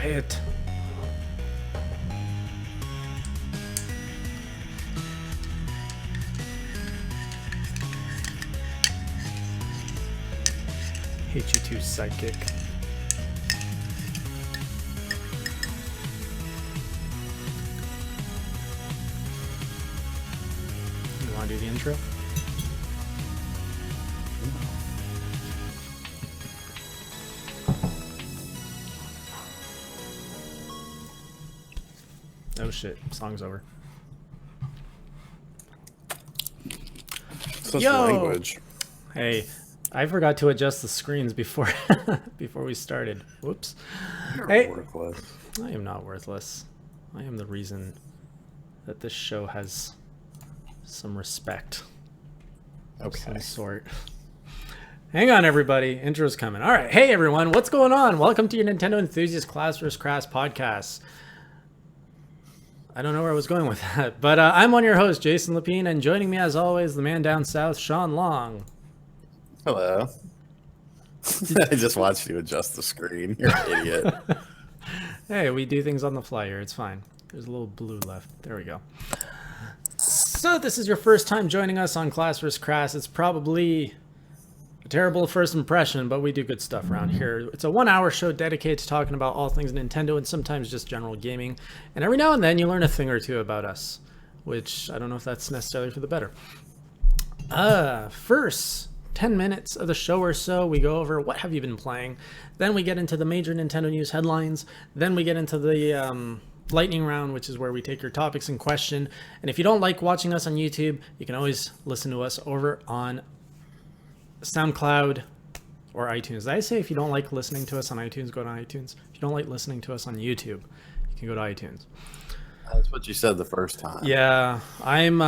quiet. Hate you too, psychic. You want to do the intro? Oh shit, song's over. Such language. Hey, I forgot to adjust the screens before before we started. Whoops. You're worthless. I am not worthless. I am the reason that this show has some respect of some sort. Hang on, everybody. Intro's coming. All right. Hey, everyone. What's going on? Welcome to your Nintendo Enthusiast Class vs. Crass podcast. I don't know where I was going with that, but I'm one of your hosts, Jason Lapine, and joining me, as always, the man down south, Sean Long. Hello. I just watched you adjust the screen. You're an idiot. Hey, we do things on the fly here. It's fine. There's a little blue left. There we go. So this is your first time joining us on Class vs. Crass. It's probably a terrible first impression, but we do good stuff around here. It's a 1-hour show dedicated to talking about all things Nintendo and sometimes just general gaming. And every now and then you learn a thing or two about us, which I don't know if that's necessarily for the better. First 10 minutes of the show or so, we go over what have you been playing. Then we get into the major Nintendo news headlines. Then we get into the lightning round, which is where we take your topics in question. And if you don't like watching us on YouTube, you can always listen to us over on SoundCloud or iTunes. Did I say if you don't like listening to us on iTunes, go to iTunes? If you don't like listening to us on YouTube, you can go to iTunes. That's what you said the first time. Yeah, I'm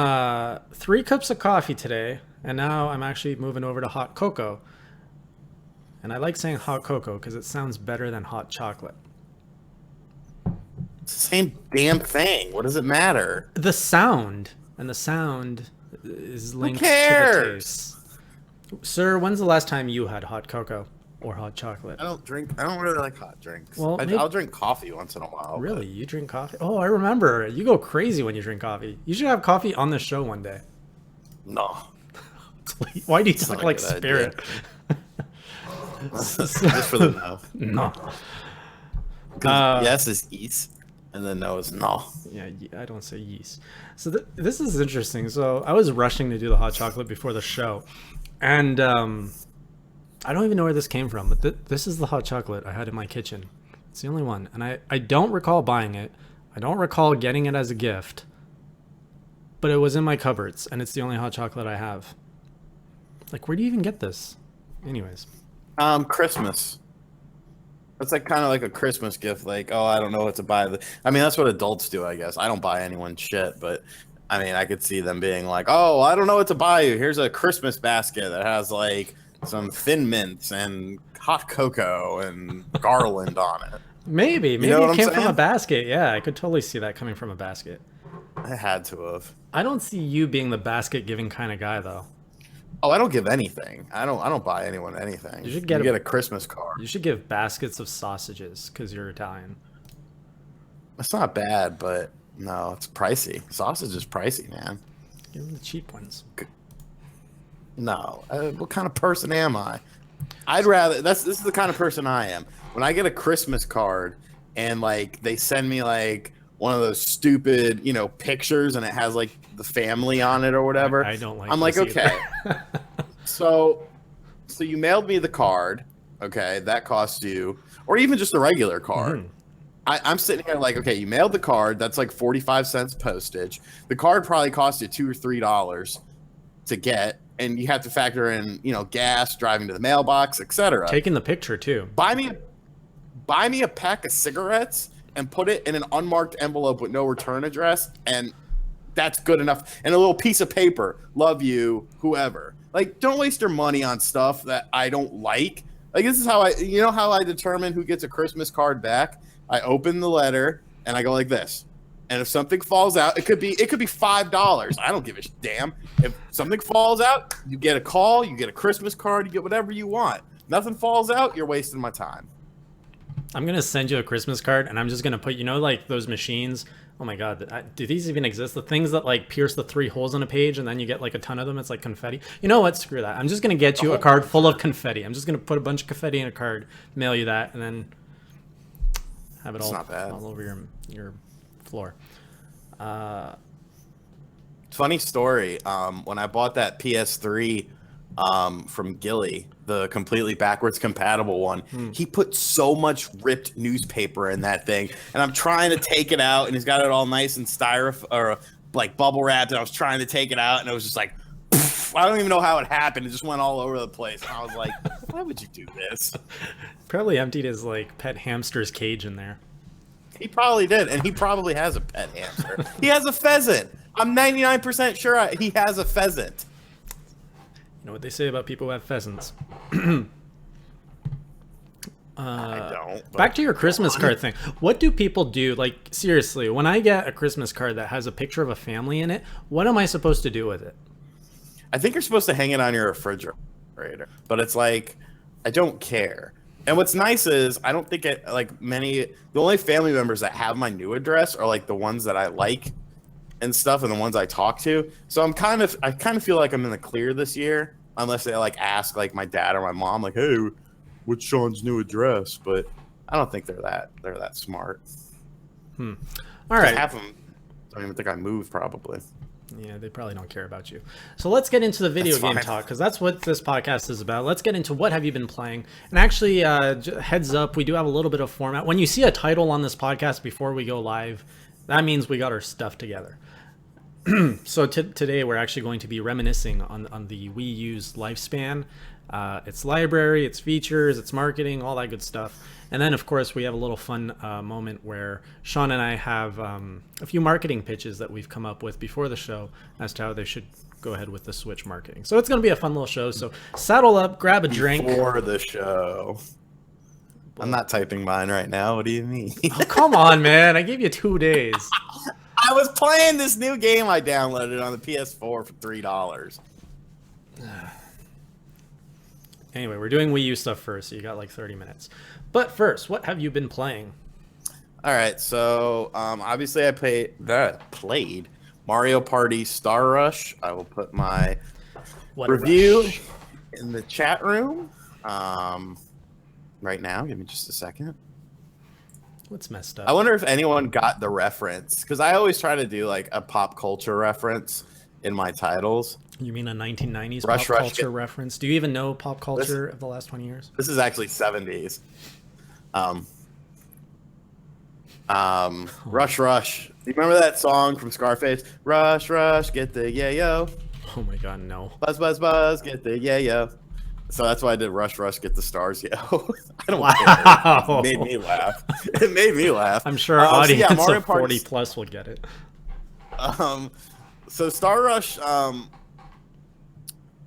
3 cups of coffee today, and now I'm actually moving over to hot cocoa. And I like saying hot cocoa because it sounds better than hot chocolate. It's the same damn thing. What does it matter? The sound, and the sound is linked Who to the cares? taste. Sir, when's the last time you had hot cocoa or hot chocolate? I don't really like hot drinks. Well, I'll drink coffee once in a while. Really? You drink coffee? Oh, I remember. You go crazy when you drink coffee. You should have coffee on the show one day. No. Why do you It's talk not a like good Spirit? Just for the no. No. Yes is east, and then no is no. Yeah, I don't say yeast. So this is interesting. So I was rushing to do the hot chocolate before the show. And I don't even know where this came from, but this is the hot chocolate I had in my kitchen. It's the only one. And I don't recall buying it. I don't recall getting it as a gift. But it was in my cupboards, and it's the only hot chocolate I have. Like, where do you even get this? Anyways. Christmas. It's like kind of like a Christmas gift. Like, oh, I don't know what to buy. I mean, that's what adults do, I guess. I don't buy anyone shit, but I mean, I could see them being like, oh, I don't know what to buy you. Here's a Christmas basket that has like some Thin Mints and hot cocoa and garland on it. Maybe You know what it I'm came from saying? a basket. Yeah, I could totally see that coming from a basket. I had to have. I don't see you being the basket giving kind of guy, though. Oh, I don't give anything. I don't buy anyone anything. You should get get a Christmas card. You should give baskets of sausages because you're Italian. It's not bad, but no, it's pricey. Sausage is pricey, man. Give them the cheap ones. No, what kind of person am I? I'd rather. This is the kind of person I am. When I get a Christmas card and like they send me like one of those stupid, pictures and it has like the family on it or whatever. I don't like. I'm like, okay. So you mailed me the card. Okay, that cost you, or even just a regular card. Mm-hmm. I'm sitting here like, okay, you mailed the card. That's like 45 cents postage. The card probably cost you $2 or $3 to get, and you have to factor in, gas, driving to the mailbox, etc. Taking the picture too. Buy me a pack of cigarettes and put it in an unmarked envelope with no return address, and that's good enough. And a little piece of paper, love you, whoever. Like, don't waste your money on stuff that I don't like. Like, this is how how I determine who gets a Christmas card back. I open the letter and I go like this. And if something falls out, it could be $5. I don't give a damn. If something falls out, you get a call, you get a Christmas card, you get whatever you want. Nothing falls out, you're wasting my time. I'm gonna send you a Christmas card, and I'm just gonna put, like those machines. Oh my god, do these even exist? The things that like pierce the 3 holes on a page, and then you get like a ton of them. It's like confetti. You know what? Screw that. I'm just gonna get you a card full of confetti. I'm just gonna put a bunch of confetti in a card, mail you that, and then have it all over your floor. Funny story. When I bought that PS3 from Gilly, the completely backwards compatible one, he put so much ripped newspaper in that thing, and I'm trying to take it out, and he's got it all nice and styrofoam or like bubble wrapped, and I was trying to take it out, and it was just like, poof, I don't even know how it happened. It just went all over the place, and I was like, why would you do this? Probably emptied his like pet hamster's cage in there. He probably did, and he probably has a pet hamster. He has a pheasant. I'm 99% sure he has a pheasant. You know what they say about people who have pheasants. I don't. Back to your Christmas card thing. What do people do? Like, seriously, when I get a Christmas card that has a picture of a family in it, what am I supposed to do with it? I think you're supposed to hang it on your refrigerator, but it's like, I don't care. And what's nice is I don't think the only family members that have my new address are like the ones that I like and stuff, and the ones I talk to. So I kind of feel like I'm in the clear this year, unless they like ask like my dad or my mom, like, hey, what's Sean's new address? But I don't think they're that smart. All right. Half of them don't even think I moved, probably. Yeah, they probably don't care about you. So let's get into the video game talk, because that's what this podcast is about. Let's get into what have you been playing. And actually, heads up, we do have a little bit of format. When you see a title on this podcast before we go live, that means we got our stuff together. So today we're actually going to be reminiscing on the Wii U's lifespan, its library, its features, its marketing, all that good stuff. And then, of course, we have a little fun moment where Sean and I have a few marketing pitches that we've come up with before the show as to how they should go ahead with the Switch marketing. So it's going to be a fun little show. So saddle up, grab a drink. Before the show. I'm not typing mine right now. What do you mean? Oh, come on, man. I gave you 2 days. I was playing this new game I downloaded on the PS4 for $3. Anyway, we're doing Wii U stuff first, so you got like 30 minutes. But first, what have you been playing? All right, so obviously I played Mario Party Star Rush. I will put my review in the chat room right now. Give me just a second. What's messed up? I wonder if anyone got the reference, because I always try to do like a pop culture reference in my titles. You mean a 1990s pop culture reference? Do you even know pop culture of the last 20 years? This is actually 70s. Rush Rush. You remember that song from Scarface? Rush Rush, get the yayo. Oh my god, no. Buzz Buzz Buzz, get the yayo. So that's why I did Rush Rush, get the stars, yo. I don't care. It made me laugh. It made me laugh. I'm sure our audience Mario of 40 plus will get it. So Star Rush, a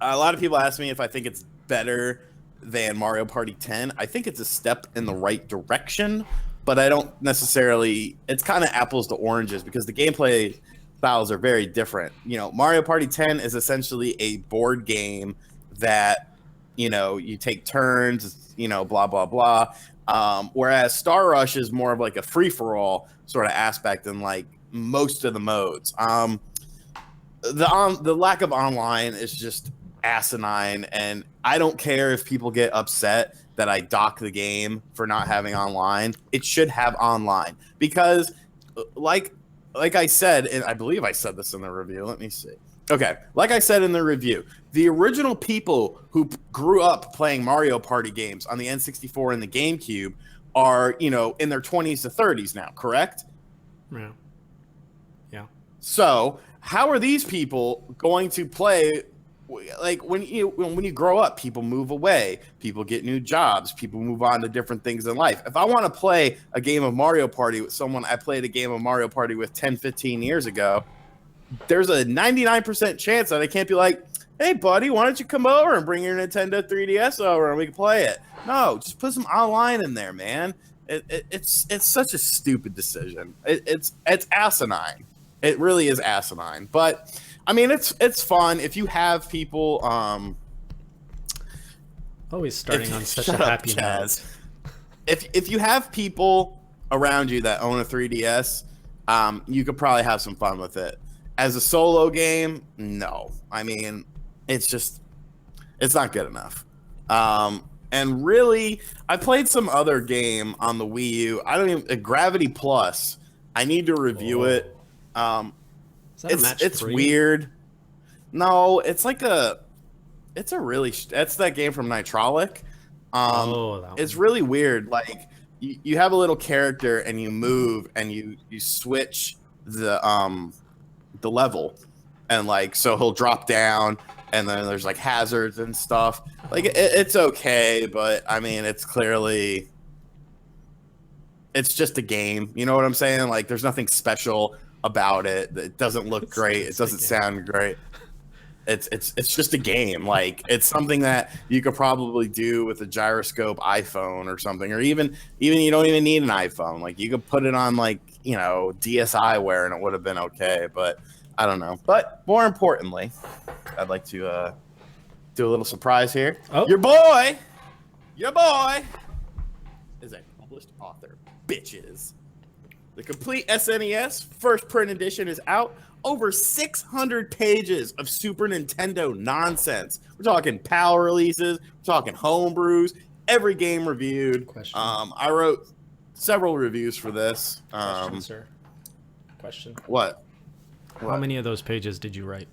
lot of people ask me if I think it's better than Mario Party 10. I think it's a step in the right direction, but I don't necessarily, it's kind of apples to oranges because the gameplay styles are very different. You know, Mario Party 10 is essentially a board game that, you know, you take turns, you know, blah, blah, blah. Whereas Star Rush is more of like a free-for-all sort of aspect in like most of the modes. The lack of online is just asinine, and I don't care if people get upset that I dock the game for not having online. It should have online because, like I said, and I believe I said this in the review. Let me see. Okay, like I said in the review, the original people who grew up playing Mario Party games on the N64 and the GameCube are, you know, in their 20s to 30s now, correct? Yeah. Yeah. So how are these people going to play? Like when you grow up, people move away, people get new jobs, people move on to different things in life. If I want to play a game of Mario Party with someone I played a game of Mario Party with 10, 15 years ago, there's a 99% chance that I can't be like, hey, buddy, why don't you come over and bring your Nintendo 3DS over and we can play it? No, just put some online in there, man. It's such a stupid decision. It's asinine. It really is asinine. But I mean, it's fun if you have people. Always starting on such a happy note. if you have people around you that own a 3DS, you could probably have some fun with it. As a solo game, no. I mean, it's not good enough. And really, I played some other game on the Wii U. I don't even Gravity Plus. I need to review it. Is that a match It's 3? weird. No, it's that's that game from Nitrolic. That It's one. really weird. Like you have a little character and you move and you switch the level, and like so he'll drop down and then there's like hazards and stuff. Like it's okay, but I mean it's just a game. You know what I'm saying? Like there's nothing special about it. It doesn't look great. It doesn't sound great. It's just a game. Like it's something that you could probably do with a gyroscope iPhone or something, or even you don't even need an iPhone. Like you could put it on like DSi wear and it would have been okay. But I don't know. But more importantly, I'd like to do a little surprise here. Oh. Your boy is a published author. Bitches. The complete SNES first print edition is out. Over 600 pages of Super Nintendo nonsense. We're talking PAL releases. We're talking homebrews. Every game reviewed. Question. I wrote several reviews for this. Question, sir. Question. What? How many of those pages did you write?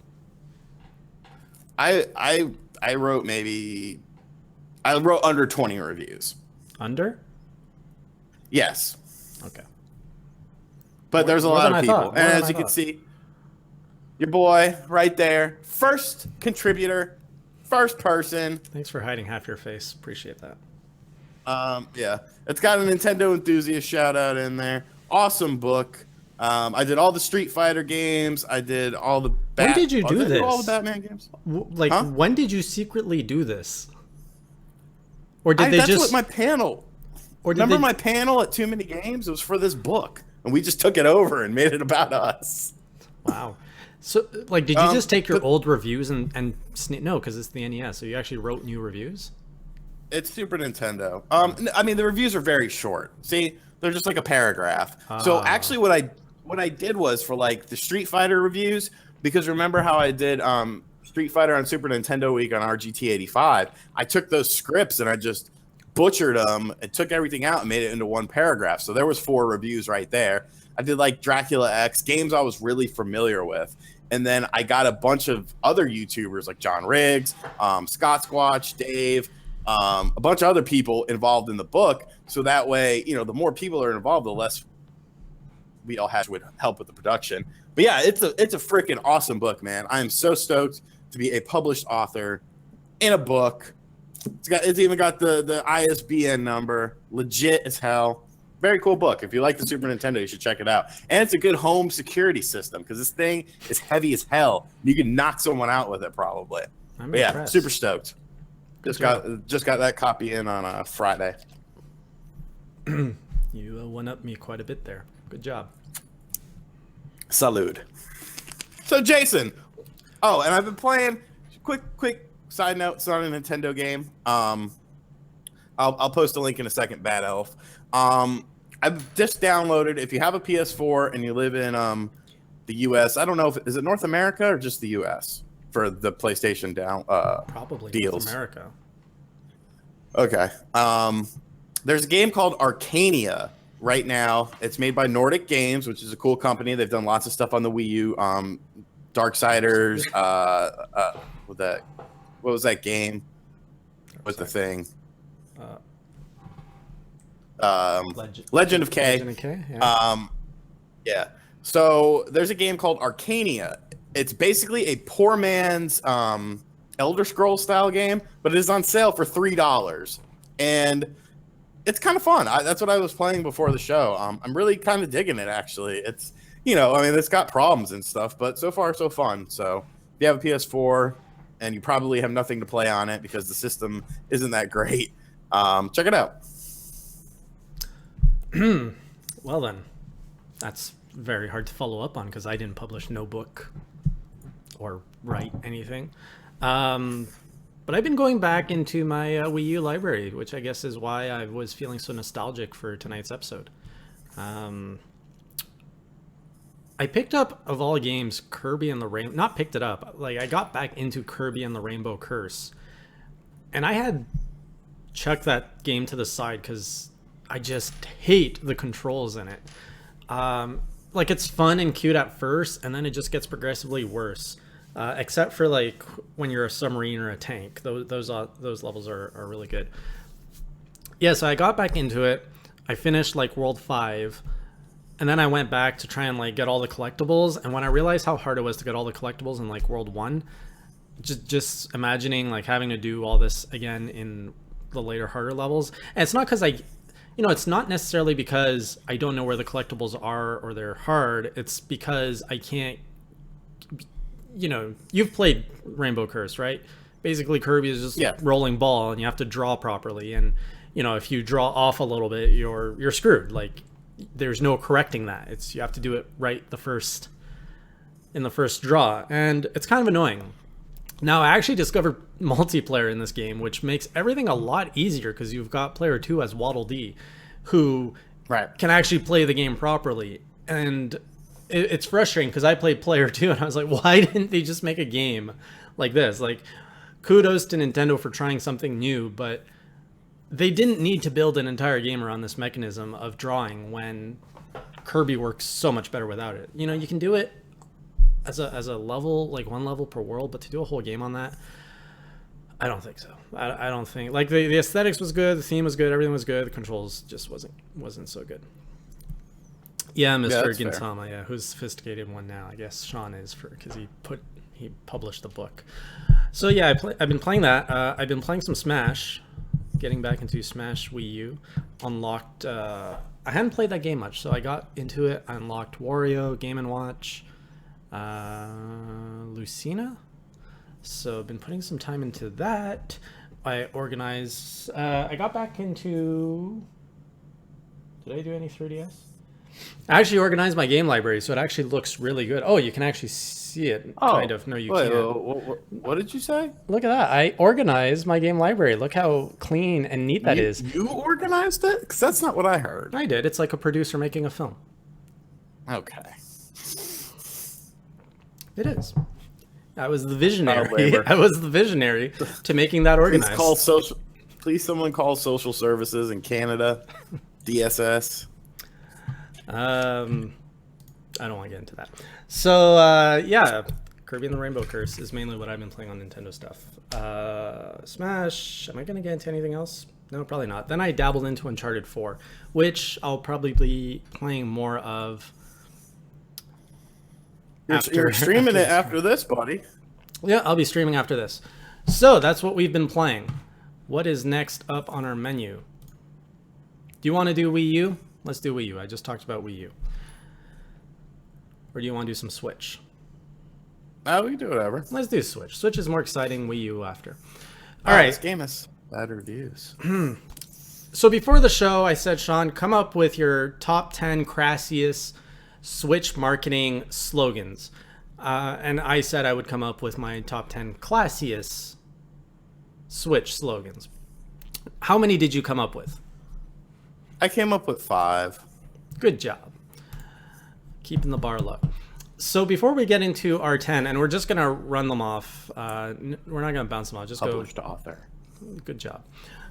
I wrote under 20 reviews. Under? Yes. Okay. But there's a lot of people. And as you can thought. see, your boy right there, first contributor, first person. Thanks for hiding half your face. appreciate that. Yeah, it's got a Nintendo enthusiast shout out in there. Awesome book. I did all the Street Fighter games. I did all the. When did you do this? All the Batman games. When did you secretly do this? Or did they that's just? what my panel. Or did Remember they, my panel at Too Many Games? It was for this book, and we just took it over and made it about us. Wow. So, like, did you just take your old reviews and no, because it's the NES, so you actually wrote new reviews? It's Super Nintendo. I mean, the reviews are very short. See, they're just like a paragraph. So actually, what I did was for like the Street Fighter reviews, because remember how I did Street Fighter on Super Nintendo Week on RGT85? I took those scripts and I just butchered them and took everything out and made it into one paragraph. So there was 4 reviews right there. I did like Dracula X, games I was really familiar with. And then I got a bunch of other YouTubers like John Riggs, Scott Squatch, Dave, a bunch of other people involved in the book. So that way, the more people are involved, the less we all have would help with the production. But yeah, it's a freaking awesome book, man. I am so stoked to be a published author in a book. It's even got the ISBN number, legit as hell. Very cool book. If you like the Super Nintendo, you should check it out. And it's a good home security system because this thing is heavy as hell. You can knock someone out with it probably. I'm But yeah, impressed. super stoked. Just got that copy in on Friday. You one-upped me quite a bit there. Good job. Salute. So Jason, and I've been playing. Quick side note. It's not a Nintendo game. I'll post a link in a second. Bad Elf. I've just downloaded. If you have a PS4 and you live in the US, I don't know is it North America or just the US for the PlayStation Probably deals. North America. Okay. There's a game called Arcania right now. It's made by Nordic Games, which is a cool company. They've done lots of stuff on the Wii U. Darksiders. What was that game with the thing? Legend of K. Legend of K, yeah. Yeah. So there's a game called Arcania. It's basically a poor man's Elder Scrolls style game, but it is on sale for $3. And it's kind of fun. That's what I was playing before the show. I'm really kind of digging it, actually. It's, it's got problems and stuff, but so far, so fun. So if you have a PS4 and you probably have nothing to play on it because the system isn't that great, check it out. Well then, that's very hard to follow up on because I didn't publish no book or write anything. But I've been going back into my Wii U library, which I guess is why I was feeling so nostalgic for tonight's episode. I picked up, of all games, Kirby and the Rainbow... Not picked it up. Like, I got back into Kirby and the Rainbow Curse. And I had chucked that game to the side because I just hate the controls in it. Like, it's fun and cute at first, and then it just gets progressively worse. Except for, like, when you're a submarine or a tank. Those levels are really good. Yeah, so I got back into it. I finished, like, World 5. And then I went back to try and, like, get all the collectibles. And when I realized how hard it was to get all the collectibles in, like, World 1, just imagining, like, having to do all this again in the later, harder levels. And it's not because it's not necessarily because I don't know where the collectibles are or they're hard. It's because I can't, you've played Rainbow Curse, right? Basically, Kirby is just rolling ball and you have to draw properly. And, if you draw off a little bit, you're screwed. Like, there's no correcting that. You have to do it right in the first draw, and it's kind of annoying. Now, I actually discovered multiplayer in this game, which makes everything a lot easier because you've got player 2 as Waddle Dee, who can actually play the game properly. And it's frustrating because I played player 2 and I was like, why didn't they just make a game like this? Like, kudos to Nintendo for trying something new, but they didn't need to build an entire game around this mechanism of drawing when Kirby works so much better without it. You can do it as a level, like one level per world, but to do a whole game on that, I don't think so. I don't think, like, the aesthetics was good, the theme was good, everything was good, the controls just wasn't so good. Yeah, Mr. Gintama, yeah, who's sophisticated one now? I guess Sean is, because he published the book. So yeah, I've been playing that. I've been playing some Smash. Getting back into Smash Wii U. Unlocked, I hadn't played that game much, so I got into it. I unlocked Wario, Game & Watch, Lucina. So I've been putting some time into that. I got back into... Did I do any 3DS? I actually organized my game library, so it actually looks really good. Oh, you can actually see it, kind of. No, you can't. What did you say? Look at that. I organized my game library. Look how clean and neat that is. You organized it? Because that's not what I heard. I did. It's like a producer making a film. Okay. It is. I was the visionary. I was the visionary to making that organized. Please someone call social services in Canada. DSS. I don't want to get into that. So, yeah, Kirby and the Rainbow Curse is mainly what I've been playing on Nintendo stuff. Smash, am I going to get into anything else? No, probably not. Then I dabbled into Uncharted 4, which I'll probably be playing more of. You're streaming it after this, buddy. Yeah, I'll be streaming after this. So, that's what we've been playing. What is next up on our menu? Do you want to do Wii U? Let's do Wii U. I just talked about Wii U. Or do you want to do some Switch? Oh, we can do whatever. Let's do Switch. Switch is more exciting. Wii U after. All right. This game has bad reviews. So before the show, I said, Sean, come up with your top 10 crassiest Switch marketing slogans. And I said I would come up with my top 10 classiest Switch slogans. How many did you come up with? I came up with 5. Good job. Keeping the bar low. So before we get into our 10, and we're just going to run them off. We're not going to bounce them off. Just Published author. Good job.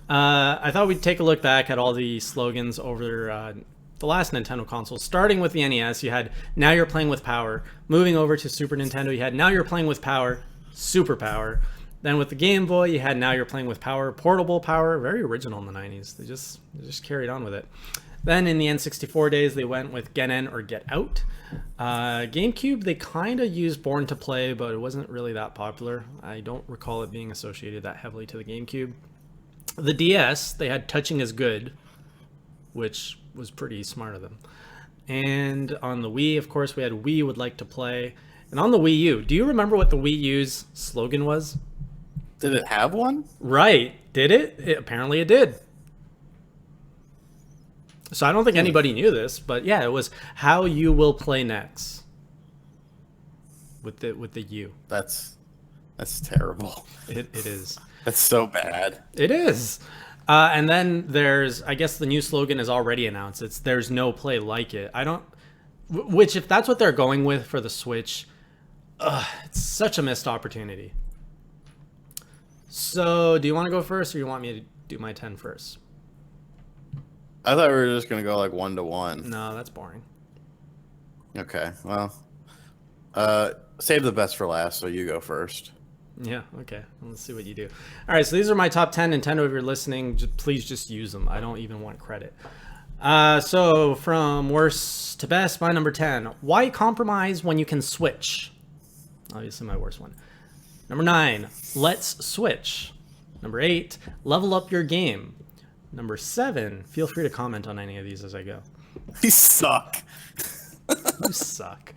I thought we'd take a look back at all the slogans over the last Nintendo console. Starting with the NES, you had Now You're Playing with Power. Moving over to Super Nintendo, you had Now You're Playing with Power, Super Power. Then with the Game Boy, you had Now You're Playing with Power, Portable Power. Very original in the 90s. They just carried on with it. Then in the N64 days, they went with Get In or Get Out. GameCube, they kind of used Born to Play, but it wasn't really that popular. I don't recall it being associated that heavily to the GameCube. The DS, they had Touching is Good, which was pretty smart of them. And on the Wii, of course, we had We Would Like to Play. And on the Wii U, do you remember what the Wii U's slogan was? Did it have one? Right. Did it? Apparently it did. So I don't think anybody knew this, but yeah, it was How You Will Play Next. With the U. That's That's terrible. It is. That's so bad. It is. And then there's, I guess the new slogan is already announced. It's "There's no play like it." Which if that's what they're going with for the Switch, it's such a missed opportunity. So, do you want to go first, or you want me to do my 10 first? I thought we were just gonna go like 1-1. No, that's boring. Okay, well, save the best for last, so you go first. Yeah, okay. Let's see what you do. All right, so these are my top 10. Nintendo, if you're listening, please just use them. I don't even want credit. So from worst to best, my number 10. Why compromise when you can switch? Obviously my worst one. Number 9. Let's switch. Number 8. Level up your game. Number 7. Feel free to comment on any of these as I go. You suck. You suck.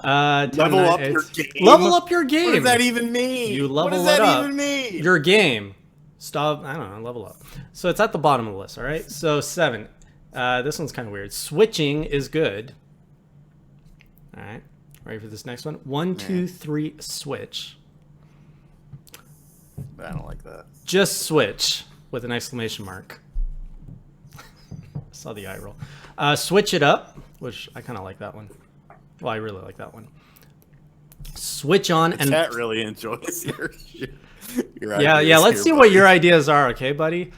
Level up your game. Level up your game. What does that even mean? You level what does it that up. even mean? Your game. Stop. I don't know. Level up. So it's at the bottom of the list. All right. So 7. This one's kind of weird. Switching is good. All right. Ready for this next one? 1, 2, 3. Switch. I don't like that. Just switch with an exclamation mark. Saw the eye roll. Switch it up, which I kind of like that one. Well, I really like that one. Switch on and Cat really enjoys your yeah. Let's see what your ideas are, okay, buddy.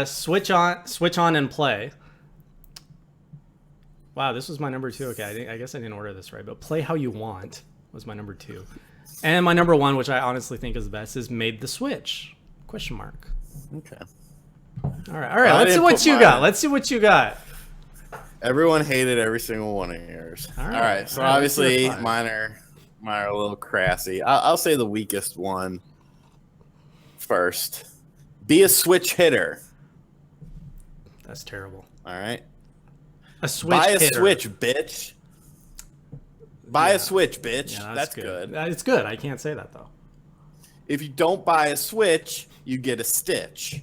Switch on and play. Wow, this was my number 2. Okay, I guess I didn't order this right, but play how you want was my number 2. And my number 1, which I honestly think is the best, is made the Switch? Question mark. Okay. All right. Let's see what you got. Let's see what you got. Everyone hated every single one of yours. All right. So obviously mine are a little crassy. I'll say the weakest one first. Be a switch hitter. That's terrible. All right. A switch Buy a hitter. switch, bitch. Buy a switch, bitch. Yeah, that's good. It's good. I can't say that though. If you don't buy a switch, you get a stitch.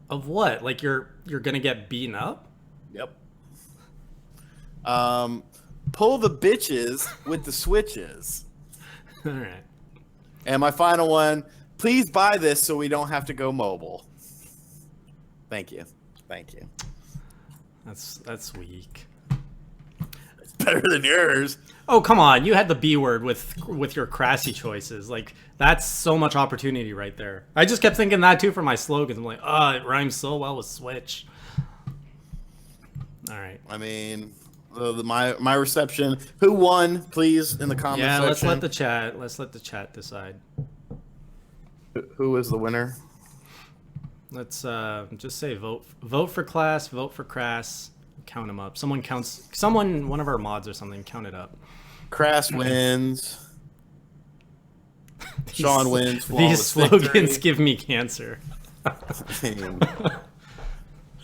Of what? Like you're gonna get beaten up? Yep. Pull the bitches with the switches. All right. And my final one, please buy this so we don't have to go mobile. Thank you. Thank you. That's weak. It's better than yours. Oh, come on. You had the B word with your crassy choices. Like, that's so much opportunity right there. I just kept thinking that, too, for my slogans. I'm like, it rhymes so well with Switch. All right. I mean, my reception. Who won, please, in the comments section? Let's let the chat decide. Who is the winner? Let's just say vote for Class, vote for Crass. Count them up. One of our mods or something, count it up. Crass wins. Sean wins. These slogans give me cancer.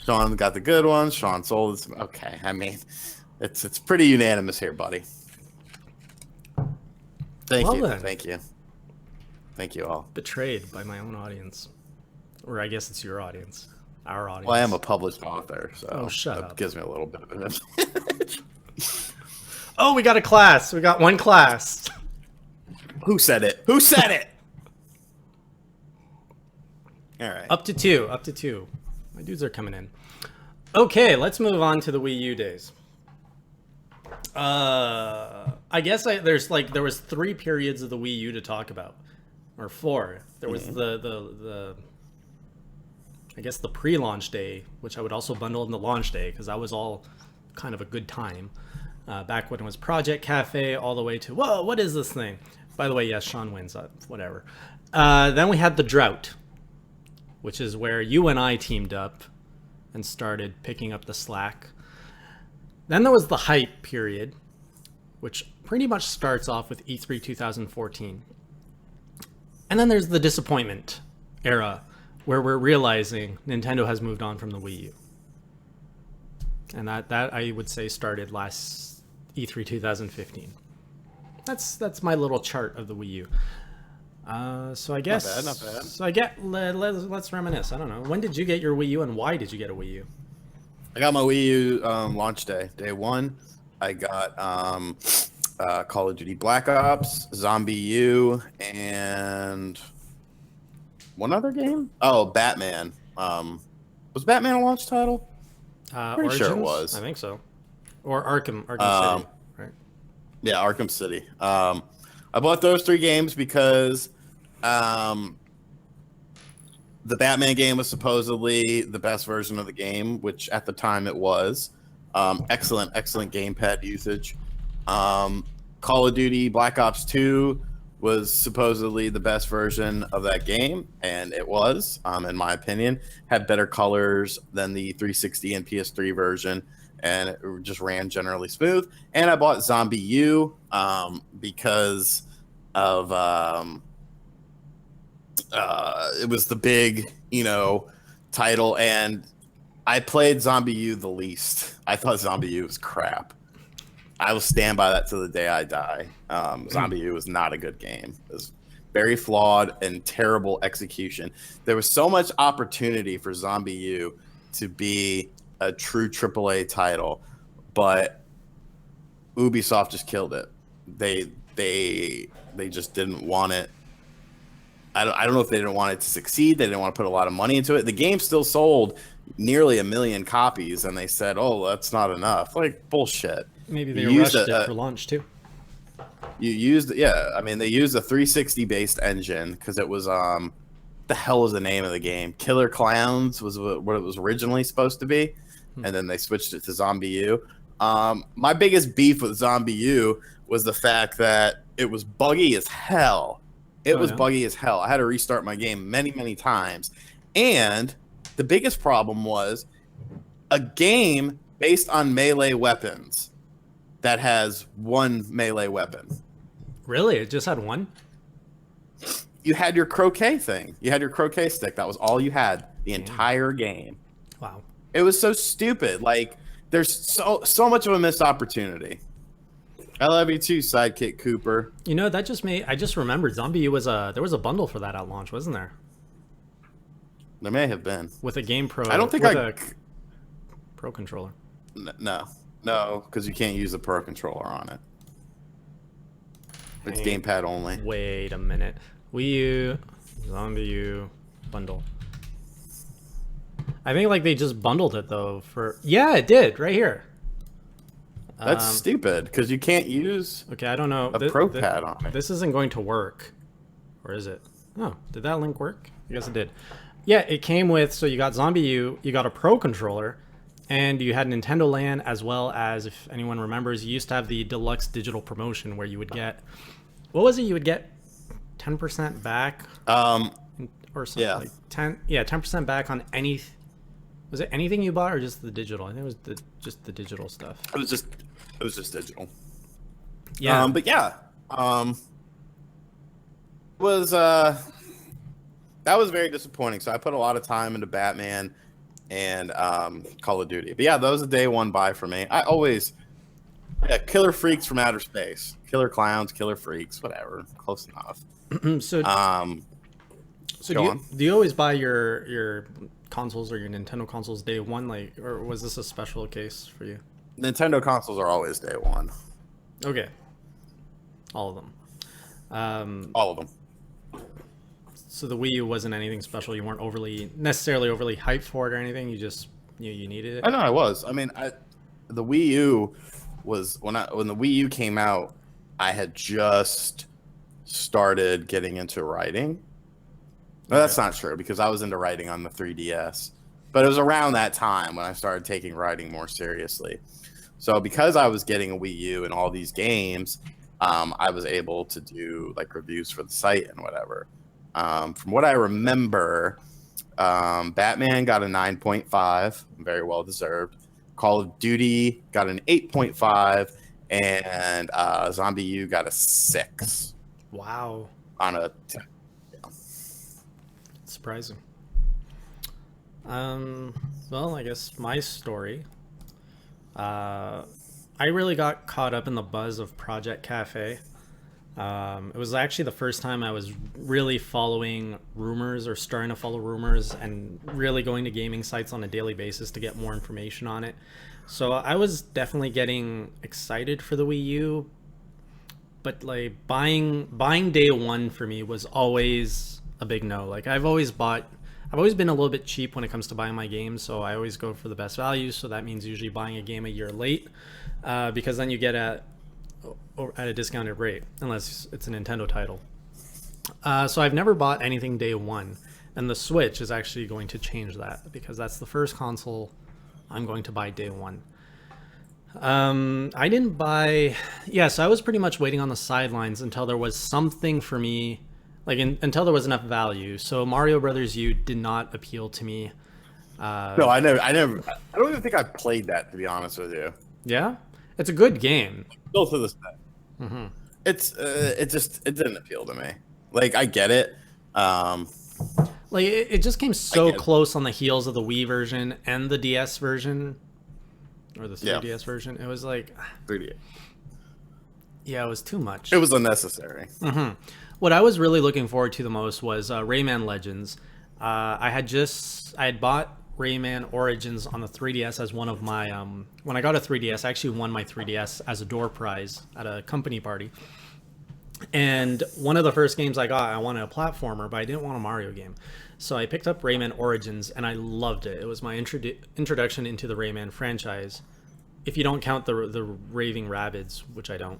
Sean got the good ones. Sean sold it. Okay, I mean, it's pretty unanimous here, buddy. Thank you all. Betrayed by my own audience, or I guess it's your audience. Our audience. Well, I am a published author, so shut that up. gives me a little bit of an Oh, we got a class. We got one class. Who said it? Who said it? All right. Up to two. My dudes are coming in. Okay, let's move on to the Wii U days. I guess there was 3 periods of the Wii U to talk about, or 4. There was the I guess the pre-launch day, which I would also bundle in the launch day because that was all kind of a good time. Back when it was Project Cafe, all the way to whoa, what is this thing? By the way, yes, Sean wins. Whatever. Then we had the drought, which is where you and I teamed up and started picking up the slack. Then there was the hype period, which pretty much starts off with E3 2014. And then there's the disappointment era, where we're realizing Nintendo has moved on from the Wii U. And that I would say started last E3 2015. That's my little chart of the Wii U. So I guess not bad. So let's reminisce. I don't know. When did you get your Wii U and why did you get a Wii U? I got my Wii U launch day. Day 1, I got Call of Duty Black Ops, Zombie U, and one other game. Oh, Batman. Was Batman a launch title? Pretty Origins? sure it I was. think so. Or Arkham Um, City, right? yeah, Arkham City. I bought those 3 games because um, the Batman game was supposedly the best version of the game, which at the time it was. Excellent gamepad usage. Call of Duty Black Ops 2 was supposedly the best version of that game, and it was, in my opinion. Had better colors than the 360 and PS3 version, and it just ran generally smooth. And I bought Zombie U because of it was the big, title, and I played Zombie U the least. I thought Zombie U was crap. I will stand by that to the day I die. Zombie U was not a good game. It was very flawed and terrible execution. There was so much opportunity for Zombie U to be a true AAA title, but Ubisoft just killed it. They just didn't want it. I don't know if they didn't want it to succeed. They didn't want to put a lot of money into it. The game still sold nearly 1 million copies, and they said, "Oh, that's not enough." Like, bullshit. Maybe they rushed it for launch too. They used a 360 based engine because it was the hell was the name of the game? Killer Clowns was what it was originally supposed to be, and then they switched it to Zombie U. My biggest beef with Zombie U was the fact that it was buggy as hell. It was buggy as hell. I had to restart my game many, many times. And the biggest problem was a game based on melee weapons that has one melee weapon. Really? It just had one? You had your croquet thing. You had your croquet stick. That was all you had the entire game. Wow. It was so stupid. Like, there's so much of a missed opportunity. I love you too, Sidekick Cooper. That just I just remembered Zombie U there was a bundle for that at launch, wasn't there? There may have been. With a Game Pro. I don't think a Pro controller. No, because you can't use the Pro controller on it. It's gamepad only. Wait a minute. Wii U, Zombie U, bundle. I think they just bundled it though yeah, it did right here. That's stupid because you can't use okay, I don't know. a Pro pad on it. This isn't going to work. Or is it? Oh, did that link work? I guess it did. Yeah, it came with, so you got Zombie U, you got a Pro controller, and you had Nintendo Land, as well as, if anyone remembers, you used to have the deluxe digital promotion where you would get, what was it? You would get 10% back? Or something like 10% back on was it anything you bought or just the digital? I think it was just the digital stuff. It was just digital. Yeah. But yeah. Was that was very disappointing. So I put a lot of time into Batman and Call of Duty. But yeah, that was a day one buy for me. I always Killer Freaks from Outer Space. Killer Clowns, Killer Freaks, whatever. Close enough. So do you always buy your consoles or your Nintendo consoles day one, or was this a special case for you? Nintendo consoles are always day one. Okay. All of them. All of them. So the Wii U wasn't anything special. You weren't necessarily overly hyped for it or anything. You just you needed it. I know I was. I mean, the Wii U was when the Wii U came out. I had just started getting into writing. No, that's not true because I was into writing on the 3DS. But it was around that time when I started taking writing more seriously. So because I was getting a Wii U and all these games, I was able to do reviews for the site and whatever. From what I remember, Batman got a 9.5, very well deserved. Call of Duty got an 8.5, and Zombie U got a 6. Wow. On a 10. Surprising. Well, I guess my story. I really got caught up in the buzz of Project Cafe. It was actually the first time I was really following rumors or starting to follow rumors and really going to gaming sites on a daily basis to get more information on it. So I was definitely getting excited for the Wii U, but like buying day one for me was always a big no. Like I've always been a little bit cheap when it comes to buying my games, so I always go for the best value. So that means usually buying a game a year late, because then you get at a discounted rate, unless it's a Nintendo title. So I've never bought anything day one, and the Switch is actually going to change that because that's the first console I'm going to buy day one. I didn't buy. Yeah, so I was pretty much waiting on the sidelines until there was something for me, like until there was enough value. So Mario Brothers U did not appeal to me. No, I never. I don't even think I played that, to be honest with you. Yeah, it's a good game. Still to this day. Mm-hmm. It didn't appeal to me. Like, I get it. Like it just came so close on the heels of the Wii version and the DS version, or the 3DS version. It was like 3D. Yeah, it was too much. It was unnecessary. Mm-hmm. What I was really looking forward to the most was Rayman Legends. I had bought Rayman Origins on the 3DS as one of my when I got a 3DS, I actually won my 3DS as a door prize at a company party. And one of the first games I got, I wanted a platformer, but I didn't want a Mario game. So I picked up Rayman Origins, and I loved it. It was my introduction into the Rayman franchise. If you don't count the Raving Rabbids, which I don't.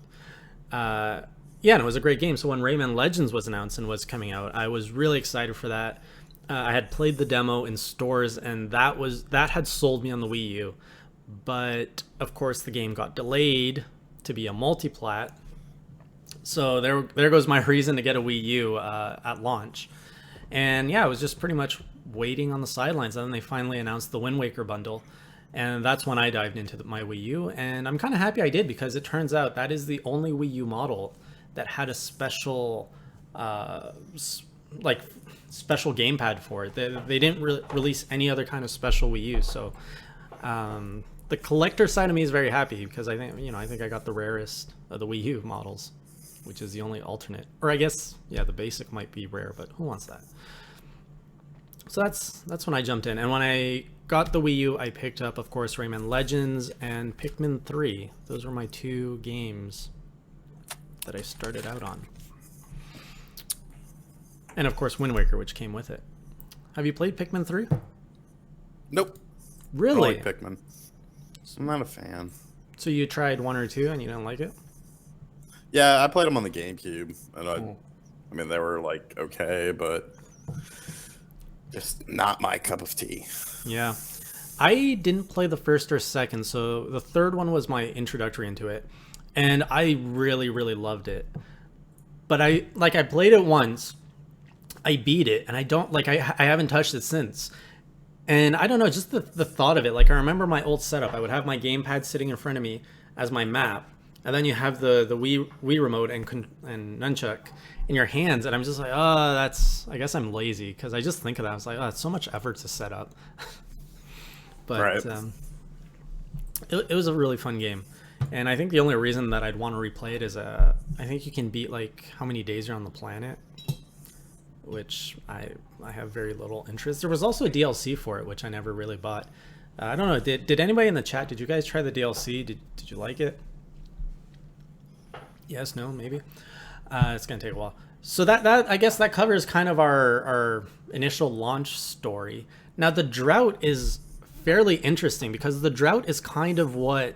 Yeah, and it was a great game. So when Rayman Legends was announced and was coming out, I was really excited for that. I had played the demo in stores, and that had sold me on the Wii U. But, of course, the game got delayed to be a multiplat. So there goes my reason to get a Wii U at launch. And yeah, I was just pretty much waiting on the sidelines. And then they finally announced the Wind Waker bundle. And that's when I dived into my Wii U. And I'm kind of happy I did, because it turns out that is the only Wii U model that had a special, special gamepad for it. They didn't release any other kind of special Wii U. So the collector side of me is very happy, because I think I got the rarest of the Wii U models, which is the only alternate. Or I guess, yeah, the basic might be rare, but who wants that? So that's when I jumped in. And when I got the Wii U, I picked up, of course, Rayman Legends and Pikmin 3. Those were my two games that I started out on. And of course, Wind Waker, which came with it. Have you played Pikmin 3? Nope. Really? I like Pikmin. I'm not a fan. So you tried 1 or 2 and you didn't like it? Yeah, I played them on the GameCube, and I mean, they were like okay, but just not my cup of tea. Yeah, I didn't play the first or second, so the third one was my introductory into it, and I really, really loved it. But I played it once, I beat it, and I haven't touched it since. And I don't know, just the thought of it. Like, I remember my old setup. I would have my gamepad sitting in front of me as my map, and then you have the Wii remote and nunchuck in your hands, and I'm just like, oh, I guess I'm lazy, because I just think of that. I was like, oh, it's so much effort to set up. But right. It was a really fun game, and I think the only reason that I'd want to replay it is I think you can beat like how many days you're on the planet, which I have very little interest. There was also a DLC for it, which I never really bought. I don't know. Did anybody in the chat? Did you guys try the DLC? Did you like it? Yes, no, maybe. It's gonna take a while. So that I guess that covers kind of our initial launch story. Now the drought is fairly interesting, because the drought is kind of where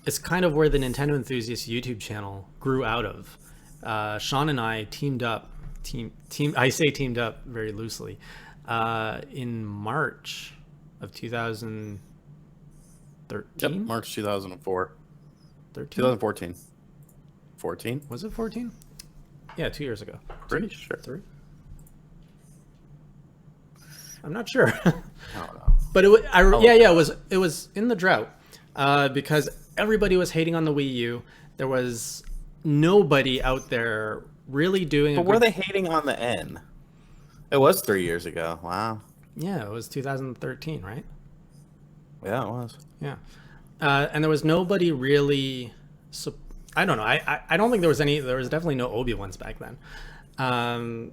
the Nintendo Enthusiast YouTube channel grew out of. Sean and I teamed up. I say teamed up very loosely. In March of 2013. Yep, March 2004. 2014. 14? Was it 14? Yeah, 2 years ago. Pretty sure. 3? I'm not sure. I don't know. But it was in the drought, because everybody was hating on the Wii U. There was nobody out there really doing. But were they hating on the N? It was 3 years ago. Wow. Yeah, it was 2013, right? Yeah, it was. Yeah, and there was nobody really. I don't know. I don't think there was any. There was definitely no Obi-Wans back then. And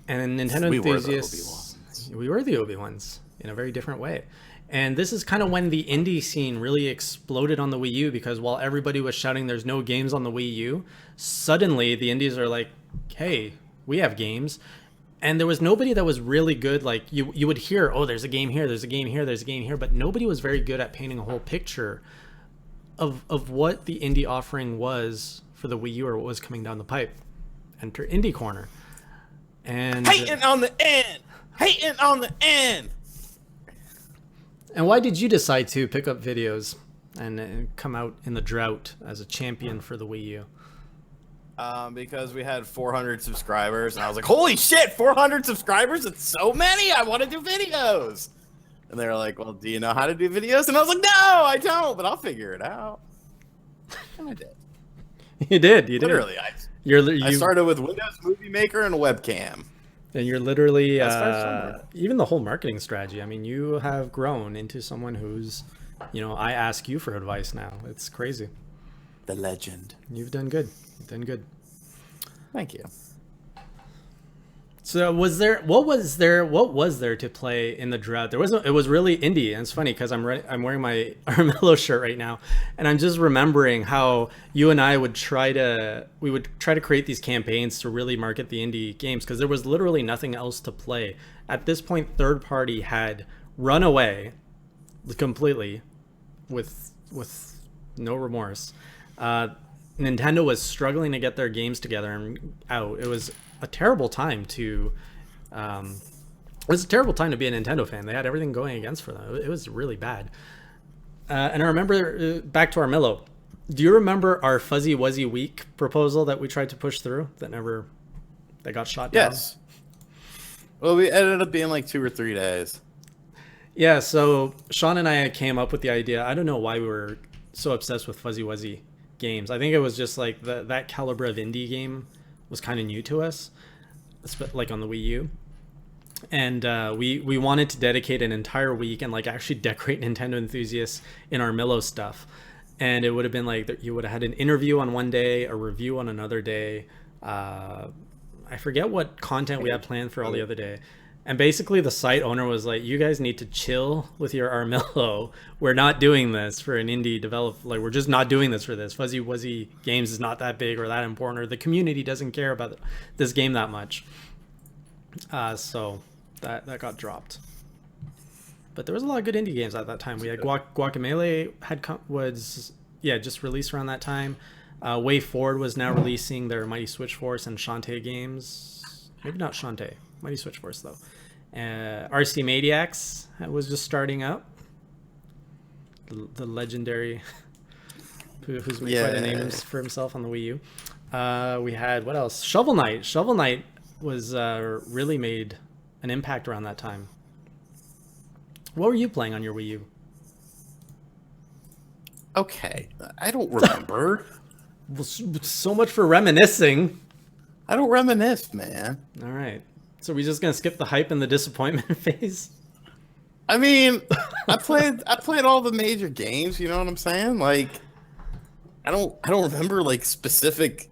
Nintendo enthusiasts. We were the Obi-Wans in a very different way. And this is kind of when the indie scene really exploded on the Wii U, because while everybody was shouting there's no games on the Wii U, suddenly the indies are like, hey, we have games. And there was nobody that was really good. Like you would hear, oh, there's a game here, there's a game here, there's a game here, but nobody was very good at painting a whole picture of what the indie offering was for the Wii U or what was coming down the pipe. Enter Indie Corner. And hating on the end. Hating on the end. And why did you decide to pick up videos and come out in the drought as a champion for the Wii U? Because we had 400 subscribers, and I was like, holy shit, 400 subscribers? It's so many. I want to do videos. And they were like, well, do you know how to do videos? And I was like, no, I don't, but I'll figure it out. And I did. You did. Literally, I started with Windows Movie Maker and a webcam. And you're literally, even the whole marketing strategy. I mean, you have grown into someone who's, I ask you for advice now. It's crazy. The legend. You've done good. You've done good. Thank you. So what was there to play in the drought? It was really indie, and it's funny because I'm wearing my Armello shirt right now, and I'm just remembering how you and I would try to create these campaigns to really market the indie games, because there was literally nothing else to play. At this point, third party had run away completely with no remorse. Nintendo was struggling to get their games together and out. It was a terrible time to be a Nintendo fan. They had everything going against for them. It was really bad. And I remember, back to Armello, do you remember our Fuzzy Wuzzy Week proposal that we tried to push through that got shot down? Yes. Well, we ended up being like 2 or 3 days. Yeah, so Sean and I came up with the idea. I don't know why we were so obsessed with Fuzzy Wuzzy games. I think it was just like that caliber of indie game was kind of new to us, like on the Wii U. And we wanted to dedicate an entire week and like actually decorate Nintendo enthusiasts in our Armello stuff. And it would have been like you would have had an interview on one day, a review on another day. I forget what content we had planned for all the other day. And basically the site owner was like, you guys need to chill with your Armello. We're not doing this for an indie developer. Like, we're just not doing this for this. Fuzzy Wuzzy Games is not that big or that important, or the community doesn't care about this game that much. So that got dropped. But there was a lot of good indie games at that time. We had Guacamelee was just released around that time. Way Forward was now releasing their Mighty Switch Force and Shantae games. Maybe not Shantae. Mighty Switch Force, though. RC Maniacs was just starting up. The legendary, who's made quite a name for himself on the Wii U. We had, what else? Shovel Knight. Shovel Knight was really made an impact around that time. What were you playing on your Wii U? Okay, I don't remember. Well, so much for reminiscing. I don't reminisce, man. All right. So we're just gonna skip the hype and the disappointment phase? I mean, I played all the major games. You know what I'm saying? Like, I don't remember like specific.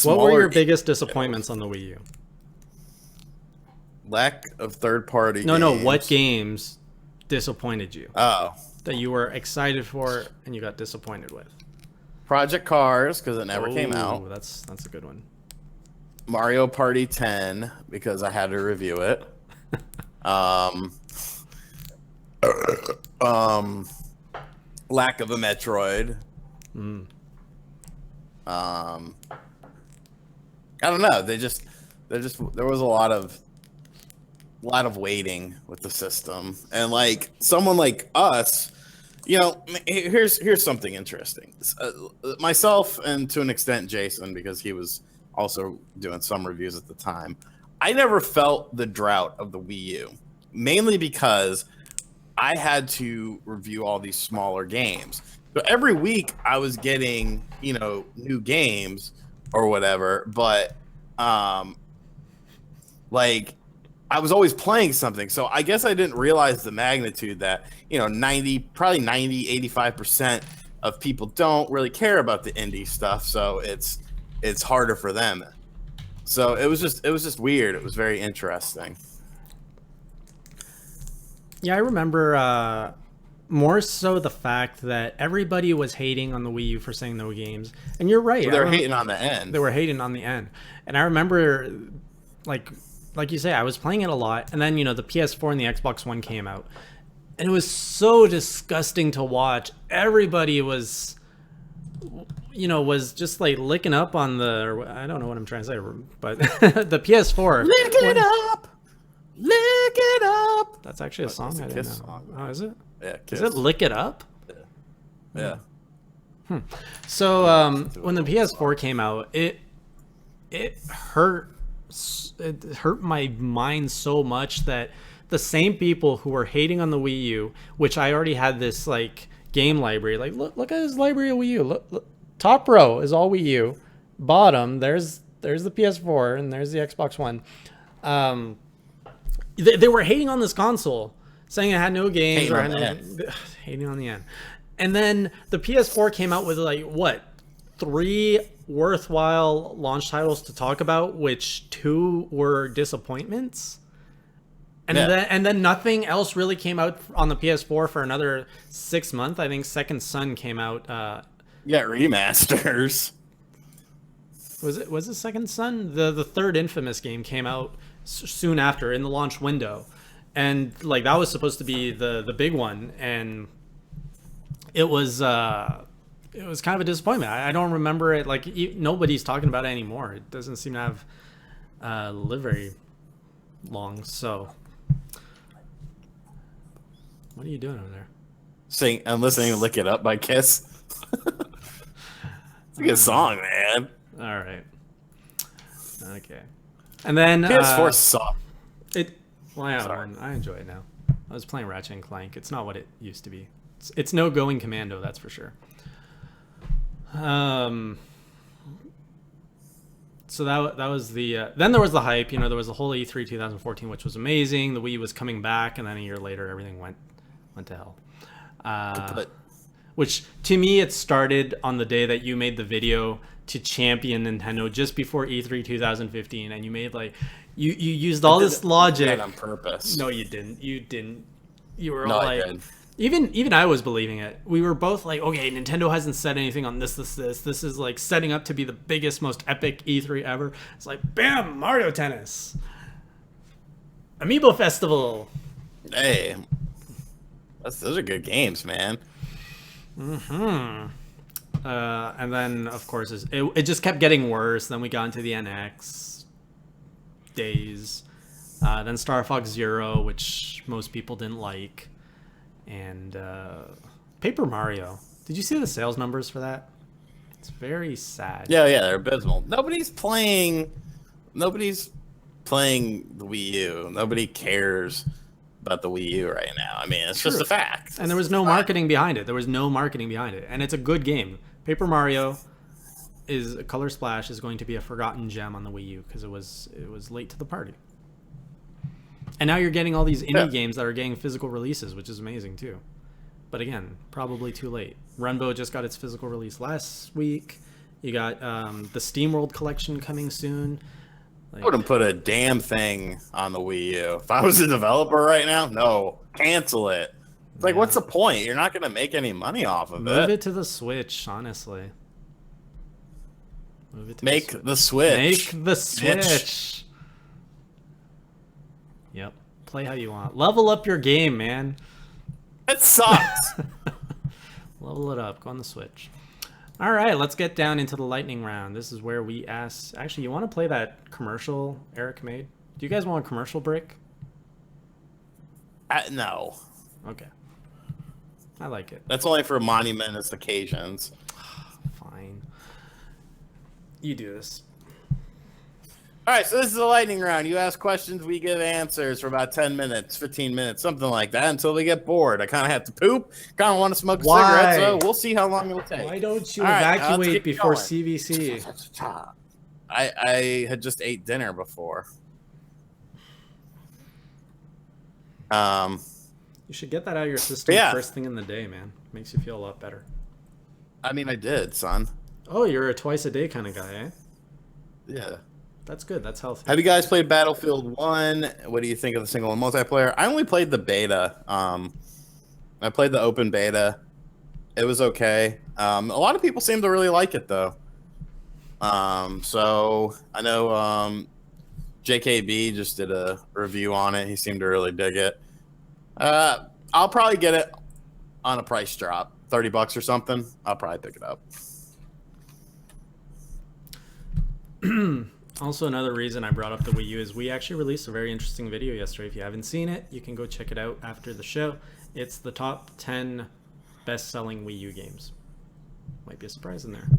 What were your biggest disappointments on the Wii U? Lack of third-party. No. What games disappointed you? Oh, that you were excited for and you got disappointed with? Project Cars, because it never came out. That's a good one. Mario Party 10, because I had to review it. Lack of a Metroid. I don't know. There was a lot of waiting with the system, and like someone like us, here's something interesting. Myself, and to an extent Jason, because he was also doing some reviews at the time, I never felt the drought of the Wii U, mainly because I had to review all these smaller games. So every week I was getting, new games or whatever, but like I was always playing something. So I guess I didn't realize the magnitude that, 85% of people don't really care about the indie stuff. So it's harder for them. So it was just weird. It was very interesting. Yeah, I remember more so the fact that everybody was hating on the Wii U for saying no games, and you're right. They're hating on the end. They were hating on the end, and I remember, like you say, I was playing it a lot, and then the PS4 and the Xbox One came out, and it was so disgusting to watch. Everybody was, was just like licking up on the. I don't know what I'm trying to say, but the PS4. Lick it up, lick it up. That's actually a song. It's a I didn't Kiss know. song. Oh, is it? Yeah, Is it Lick It Up? Yeah. So when the PS4 came out, it hurt my mind so much that the same people who were hating on the Wii U, which I already had this like game library, like look at this library of Wii U. Look, top row is all Wii U. Bottom there's the PS4 and there's the Xbox One. They were hating on this console, saying it had no games hating on the end. And then the PS4 came out with like what, 3 worthwhile launch titles to talk about, which 2 were disappointments. And then nothing else really came out on the PS4 for another 6 months. I think Second Son came out. Remasters. Was it Second Son? The third Infamous game came out soon after in the launch window, and like that was supposed to be the big one, and it was kind of a disappointment. I don't remember it. Like nobody's talking about it anymore. It doesn't seem to have lived very long. So, what are you doing over there? I'm listening to "Lick It Up" by Kiss. It's a good song, man. All right. Okay. And then PS4 sucked. I enjoy it now. I was playing Ratchet and Clank. It's not what it used to be. It's no Going Commando, that's for sure. So that was the then there was the hype. There was the whole E3 2014, which was amazing. The Wii was coming back, and then a year later, everything went to hell. Which to me, it started on the day that you made the video to champion Nintendo just before E3 2015, and you made like you used all this logic on purpose. No, you didn't. You were No, all I like, did. even I was believing it. We were both like, okay, Nintendo hasn't said anything on this. This is like setting up to be the biggest, most epic E3 ever. It's like, bam, Mario Tennis, Amiibo Festival. Hey, those are good games, man. And then, of course, it just kept getting worse. Then we got into the NX days. Then Star Fox Zero, which most people didn't like. And Paper Mario. Did you see the sales numbers for that? It's very sad. Yeah, they're abysmal. Nobody's playing the Wii U. Nobody cares about the Wii U right now. I mean, it's just a fact. And there was no marketing behind it. And it's a good game. Paper Mario Color Splash is going to be a forgotten gem on the Wii U because it was late to the party. And now you're getting all these indie games that are getting physical releases, which is amazing too. But again, probably too late. Runbow just got its physical release last week. You got the SteamWorld collection coming soon. I wouldn't put a damn thing on the Wii U. If I was a developer right now, no, cancel it. It's like, what's the point? You're not going to make any money off of it. Move it to the Switch, honestly. Make the Switch. Make the Switch. Yep. Play how you want. Level up your game, man. It sucks. Level it up. Go on the Switch. All right, let's get down into the lightning round. This is where we ask... Actually, you want to play that commercial Eric made? Do you guys want a commercial break? No. Okay. I like it. That's only for monumentous occasions. Fine. You do this. All right, so this is the lightning round. You ask questions, we give answers for about 10 minutes, 15 minutes, something like that, until they get bored. I kind of have to poop, kind of want to smoke a cigarette, so we'll see how long it'll take. Why don't you All right, evacuate before CVC? I had just ate dinner before. You should get that out of your system first thing in the day, man. Makes you feel a lot better. I mean, I did, son. Oh, you're a twice a day kind of guy, eh? Yeah. That's good. That's healthy. Have you guys played Battlefield 1? What do you think of the single and multiplayer? I only played the beta. I played the open beta. It was okay. A lot of people seem to really like it though. So I know JKB just did a review on it. He seemed to really dig it. I'll probably get it on a price drop, $30 or something. I'll probably pick it up. Also, another reason I brought up the Wii U is we actually released a very interesting video yesterday. If you haven't seen it, you can go check it out after the show. It's the top 10 best-selling Wii U games. Might be a surprise in there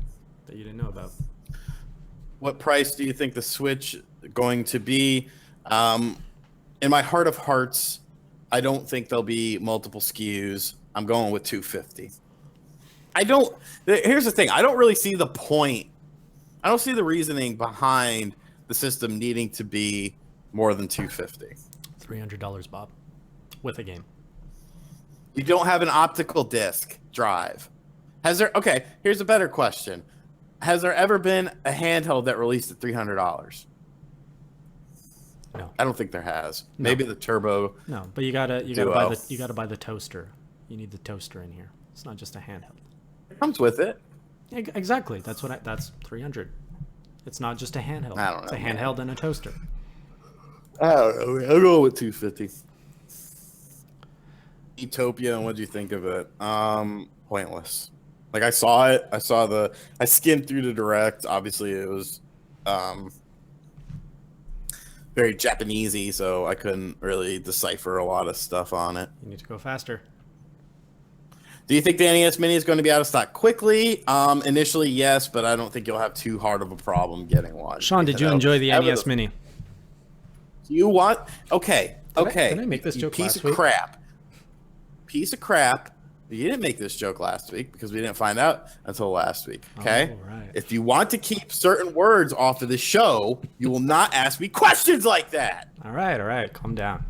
that you didn't know about. What price do you think the Switch going to be? In my heart of hearts, I don't think there'll be multiple SKUs. I'm going with $250. Here's the thing. I don't really see the point. I don't see the reasoning behind the system needing to be more than $250. $300, Bob, with a game. You don't have an optical disc drive. Okay, here's a better question. Has there ever been a handheld that released at $300? No. I don't think there has. No. Maybe the Turbo. No, but you gotta buy the toaster. You need the toaster in here. It's not just a handheld. It comes with it. Exactly. That's $300. It's not just a handheld. I don't know. It's a handheld and a toaster. I don't know. I'll go with $250. Utopia, and what do you think of it? Pointless. Like I saw it. I skimmed through the direct. Obviously, it was very Japanesey, so I couldn't really decipher a lot of stuff on it. You need to go faster. Do you think the NES Mini is going to be out of stock quickly? Initially, yes, but I don't think you'll have too hard of a problem getting one. Sean, did you enjoy the NES Mini? Do you want? Okay. Did I make this joke piece last of week? Piece of crap. You didn't make this joke last week because we didn't find out until last week. Okay. Oh, right. If you want to keep certain words off of the show, you will not ask me questions like that. All right. Calm down.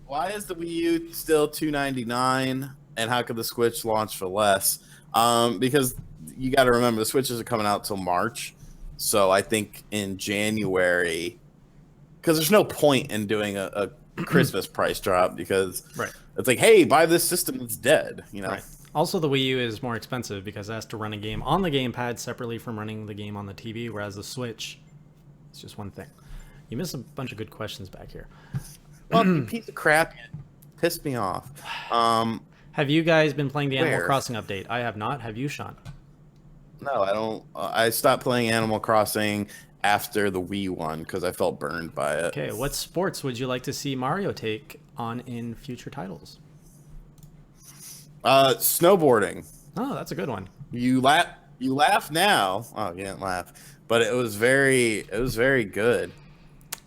Why is the Wii U still $299? And how could the Switch launch for less? Because you got to remember the Switch isn't coming out till March. So I think in January, because there's no point in doing a Christmas price drop because it's like, hey, buy this system, it's dead. You know. Right. Also, the Wii U is more expensive because it has to run a game on the gamepad separately from running the game on the TV, whereas the Switch, it's just one thing. You missed a bunch of good questions back here. Well, you piece of crap, you pissed me off. Have you guys been playing the Animal Where? Crossing update? I have not. Have you, Sean? No, I don't. I stopped playing Animal Crossing after the Wii one because I felt burned by it. Okay, what sports would you like to see Mario take on in future titles? Snowboarding. Oh, that's a good one. You laugh now. Oh, you didn't laugh, but it was very good.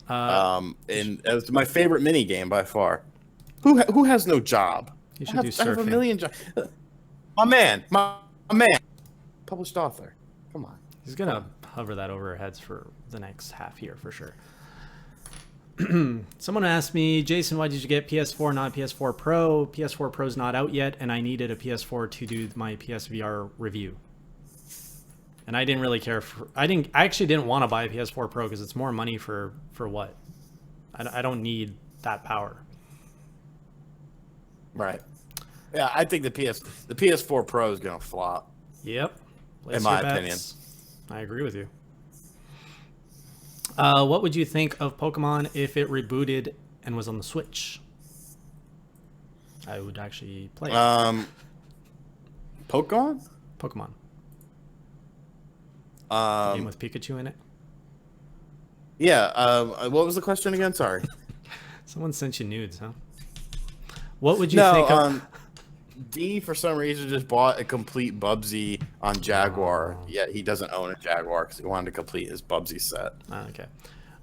And it was my favorite mini game by far. Who has no job? You should do surfing. I have a million jobs. My man, published author. Come on. He's gonna hover that over our heads for the next half year for sure. Someone asked me, Jason, why did you get PS4, not PS4 Pro? PS4 Pro's not out yet, and I needed a PS4 to do my PSVR review. And I didn't really care for. I actually didn't want to buy a PS4 Pro because it's more money for what? I don't need that power. Right. Yeah, I think the PS4 Pro is gonna flop. Yep. In my opinion. I agree with you. What would you think of Pokemon if it rebooted and was on the Switch? I would actually play it. Pokemon? Pokemon. The game with Pikachu in it? Yeah. What was the question again? Sorry. Someone sent you nudes, huh? What would you think of... D, for some reason, just bought a complete Bubsy on Jaguar. Oh. Yet he doesn't own a Jaguar because he wanted to complete his Bubsy set. Okay.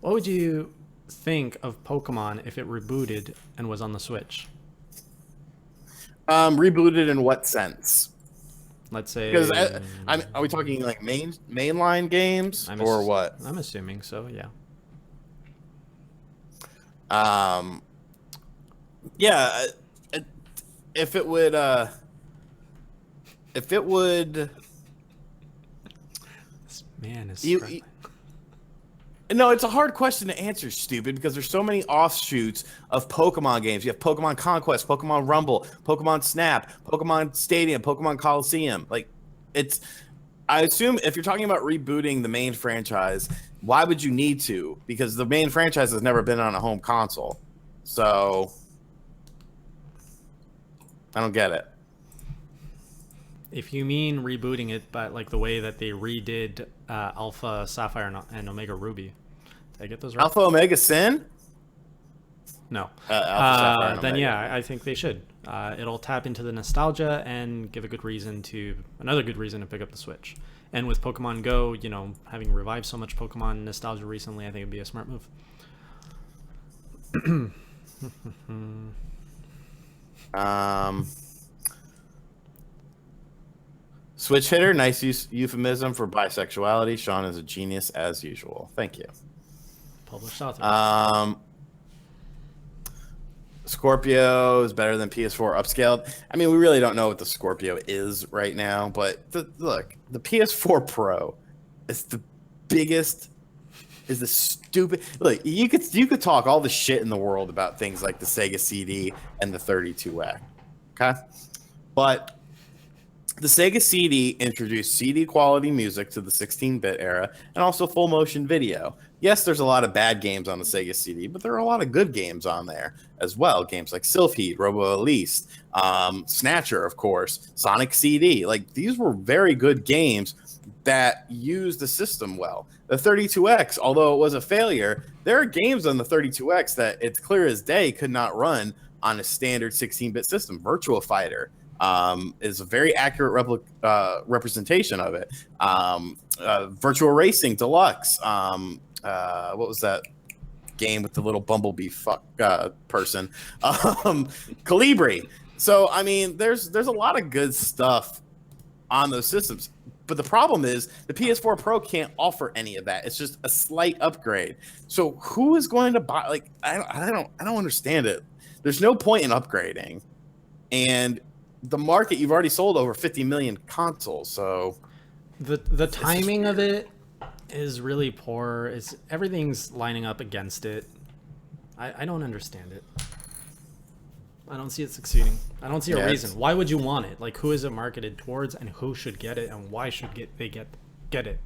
What would you think of Pokemon if it rebooted and was on the Switch? Rebooted in what sense? Let's say... Because are we talking like mainline games or what? I'm assuming so, yeah. Yeah, if it would, This man is... No, it's a hard question to answer, stupid, because there's so many offshoots of Pokemon games. You have Pokemon Conquest, Pokemon Rumble, Pokemon Snap, Pokemon Stadium, Pokemon Coliseum. Like, it's. I assume if you're talking about rebooting the main franchise, why would you need to? Because the main franchise has never been on a home console. So, I don't get it. If you mean rebooting it, but like the way that they redid Alpha Sapphire and Omega Ruby, did I get those right? Alpha Omega Sin? No. Alpha Sapphire and Then Omega. yeah, I think they should. It'll tap into the nostalgia and give another good reason to pick up the Switch. And with Pokemon Go, you know, having revived so much Pokemon nostalgia recently, I think it'd be a smart move. Switch hitter, nice euphemism for bisexuality. Sean is a genius as usual. Thank you. Published author. Scorpio is better than PS4 upscaled. I mean, we really don't know what the Scorpio is right now, but the PS4 Pro is the biggest, is the stupid. Look, you could talk all the shit in the world about things like the Sega CD and the 32X, okay? But the Sega CD introduced CD quality music to the 16-bit era and also full motion video. Yes, there's a lot of bad games on the Sega CD, but there are a lot of good games on there as well. Games like Sylpheed, Robo Elise, Snatcher, of course, Sonic CD. Like, these were very good games that used the system well. The 32X, although it was a failure, there are games on the 32X that it's clear as day could not run on a standard 16-bit system. Virtua Fighter is a very accurate representation of it. Virtual Racing Deluxe. What was that game with the little bumblebee person? Calibri. So, I mean, there's a lot of good stuff on those systems. But the problem is the PS4 Pro can't offer any of that. It's just a slight upgrade. So who is going to buy? Like, I don't understand it. There's no point in upgrading, and the market, you've already sold over 50 million consoles. So the timing of it is really poor. Everything's lining up against it. I don't understand it. I don't see it succeeding. I don't see a reason. Why would you want it? Like, who is it marketed towards, and who should get it, and why should they get it?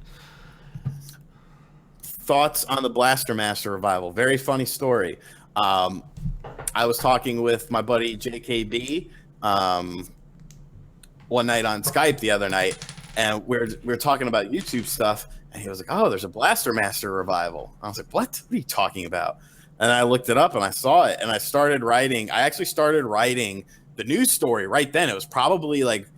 Thoughts on the Blaster Master revival? Very funny story. I was talking with my buddy JKB one night on Skype the other night, and we were talking about YouTube stuff, and he was like, "Oh, there's a Blaster Master revival." I was like, "What are you talking about?" And I looked it up and I saw it, and I started writing. I actually started writing the news story right then. It was probably like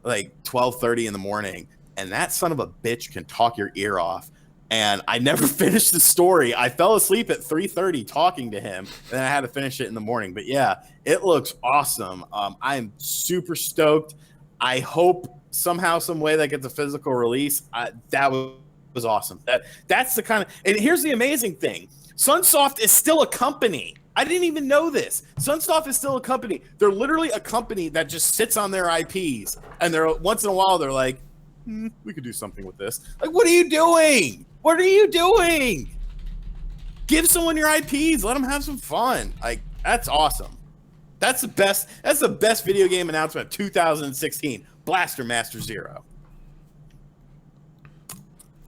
12:30 in the morning, and that son of a bitch can talk your ear off. And I never finished the story. I fell asleep at 3:30 talking to him, and then I had to finish it in the morning. But yeah, it looks awesome. I'm super stoked. I hope somehow, some way that gets a physical release. That was awesome. That's the kind of. And here's the amazing thing: Sunsoft is still a company. I didn't even know this. Sunsoft is still a company. They're literally a company that just sits on their IPs, and they're once in a while they're like, we could do something with this. Like, what are you doing? What are you doing? Give someone your IPs. Let them have some fun. Like, that's awesome. That's the best. That's the best video game announcement of 2016. Blaster Master Zero.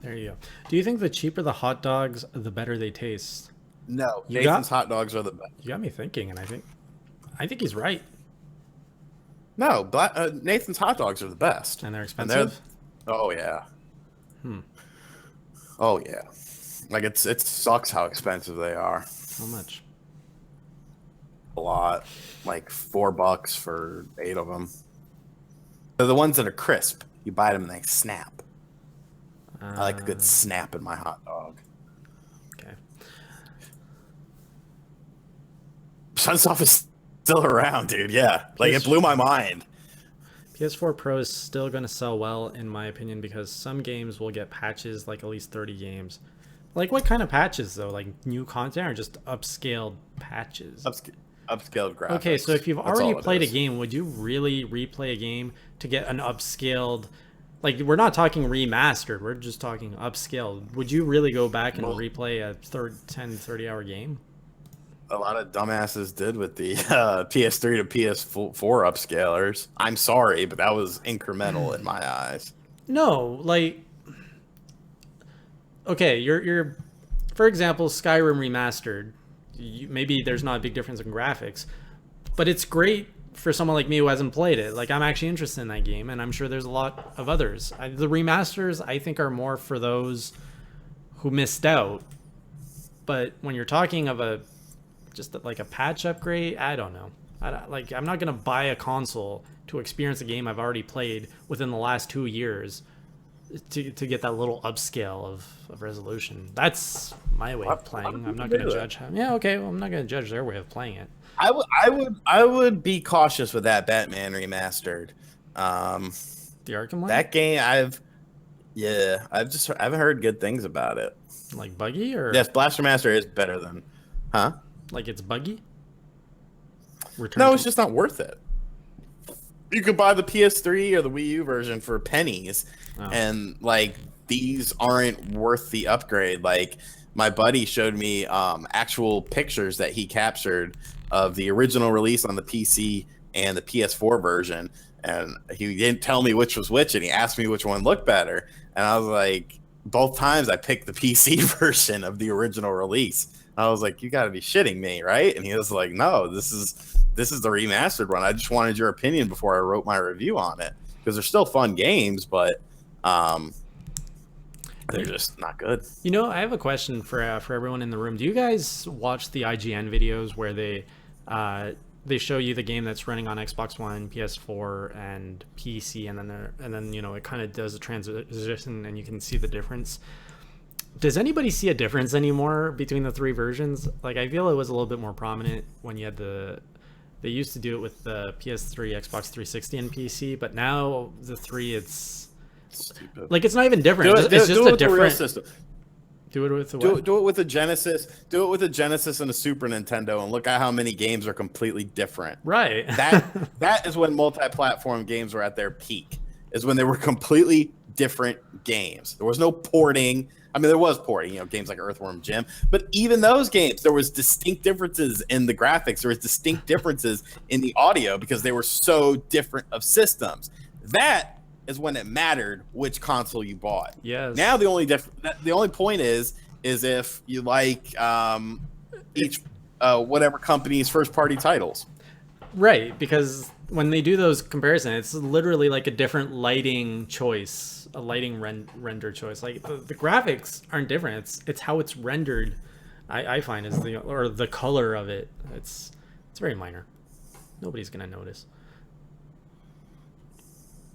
There you go. Do you think the cheaper the hot dogs, the better they taste? No. Nathan's hot dogs are the best. You got me thinking, and I think he's right. No, Nathan's hot dogs are the best. And they're expensive? Oh, yeah. Oh, yeah. Like, it sucks how expensive they are. How much? A lot. Like $4 for 8 of them. They're the ones that are crisp. You bite them and they snap. I like a good snap in my hot dog. Okay. Sunsoft is still around, dude. Yeah. Like, it blew my mind. PS4 Pro is still going to sell well, in my opinion, because some games will get patches, like at least 30 games. Like, what kind of patches, though? Like, new content or just upscaled patches? Upscaled graphics. Okay, so if you've already played a game, would you really replay a game to get an upscaled Like, we're not talking remastered. We're just talking upscaled. Would you really go back and replay a 30-hour game? A lot of dumbasses did with the PS3 to PS4 upscalers. I'm sorry, but that was incremental in my eyes. No, like, okay, you're for example, Skyrim remastered. Maybe there's not a big difference in graphics, but it's great for someone like me who hasn't played it. Like, I'm actually interested in that game, and I'm sure there's a lot of others. The remasters, I think, are more for those who missed out. But when you're talking of just like a patch upgrade, I don't know. I'm not gonna buy a console to experience a game I've already played within the last 2 years to get that little upscale of resolution. That's my way of playing. I'm not gonna judge how. Yeah, okay. Well, I'm not gonna judge their way of playing it. I would be cautious with that Batman remastered. The Arkham one? That game, I haven't heard good things about it. Like buggy or? Yes, Blaster Master is better than, huh? Like it's buggy? No, it's just not worth it. You could buy the PS3 or the Wii U version for pennies, and like these aren't worth the upgrade. Like my buddy showed me actual pictures that he captured of the original release on the PC and the PS4 version, and he didn't tell me which was which, and he asked me which one looked better, and I was like, both times I picked the PC version of the original release. I was like, you got to be shitting me, right? And he was like, no, this is the remastered one. I just wanted your opinion before I wrote my review on it, because they're still fun games, but they're just not good. You know, I have a question for everyone in the room. Do you guys watch the IGN videos where they show you the game that's running on Xbox One, PS4, and PC, and then you know, it kind of does a transition and you can see the difference? Does anybody see a difference anymore between the three versions? Like, I feel it was a little bit more prominent when you had they used to do it with the PS3, Xbox 360, and PC, but now the three, it's stupid. Like, it's not even different. It's just a different system. Do it with do it with a Genesis. Do it with a Genesis and a Super Nintendo, and look at how many games are completely different. Right. That is when multi-platform games were at their peak. Is when they were completely different games. There was no porting. I mean, there was porting, you know, games like Earthworm Jim, but even those games, there was distinct differences in the graphics. There was distinct differences in the audio because they were so different of systems. That is when it mattered which console you bought. Yes. Now the only point is if you like each whatever company's first party titles. Right, because when they do those comparisons, it's literally like a different lighting choice, a lighting render choice. Like the graphics aren't different. It's how it's rendered. I find is the color of it. It's very minor. Nobody's gonna notice.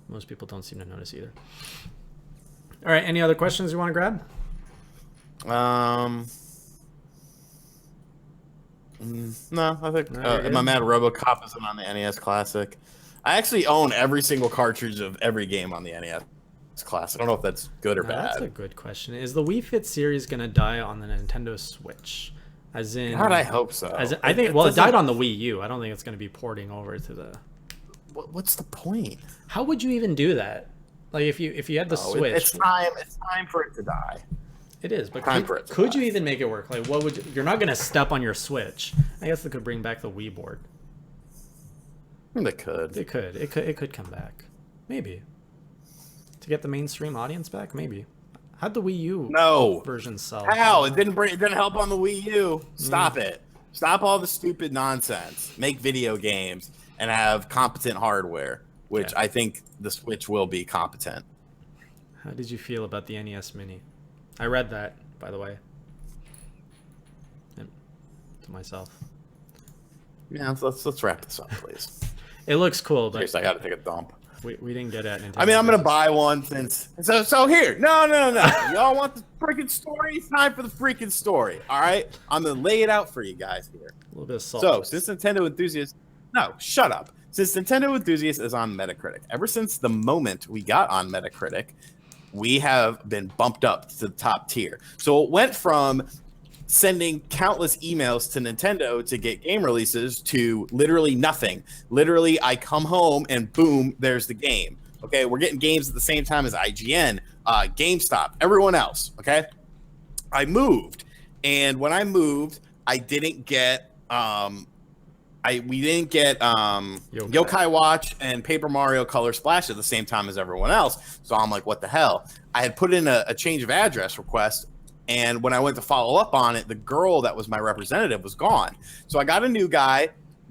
Most people don't seem to notice either. All right, any other questions you want to grab? No, I think my Mad RoboCop isn't on the NES Classic. I actually own every single cartridge of every game on the NES Classic. I don't know if that's good or bad. That's a good question. Is the Wii Fit series going to die on the Nintendo Switch? As in, God, I hope so. I think. Well, it died on the Wii U. I don't think it's going to be porting over to the. What's the point? How would you even do that? Like if you had the Switch, it's time for it to die. It is, but could you even make it work? Like, what would you're not going to step on your Switch? I guess they could bring back the Wii board. They could. It could come back, maybe, to get the mainstream audience back. Maybe. How'd the Wii U version sell? How? It didn't help on the Wii U. Stop it. Stop all the stupid nonsense. Make video games and have competent hardware, which I think the Switch will be competent. How did you feel about the NES Mini? I read that, by the way, to myself. Yeah, let's wrap this up, please. It looks cool, but seriously, I got to take a dump. We didn't get it. I mean, I'm gonna buy one since. So here, no. Y'all want the freaking story? It's time for the freaking story. All right, I'm gonna lay it out for you guys here. A little bit of salt. So since Nintendo Enthusiast, no, shut up. Since Nintendo Enthusiast is on Metacritic, ever since the moment we got on Metacritic, we have been bumped up to the top tier. So it went from sending countless emails to Nintendo to get game releases to literally nothing. Literally, I come home and boom, there's the game. Okay, we're getting games at the same time as IGN, GameStop, everyone else. Okay, I moved, and when I moved, I didn't get we didn't get Yokai Watch and Paper Mario Color Splash at the same time as everyone else. So I'm like, what the hell? I had put in a change of address request, and when I went to follow up on it, the girl that was my representative was gone. So I got a new guy,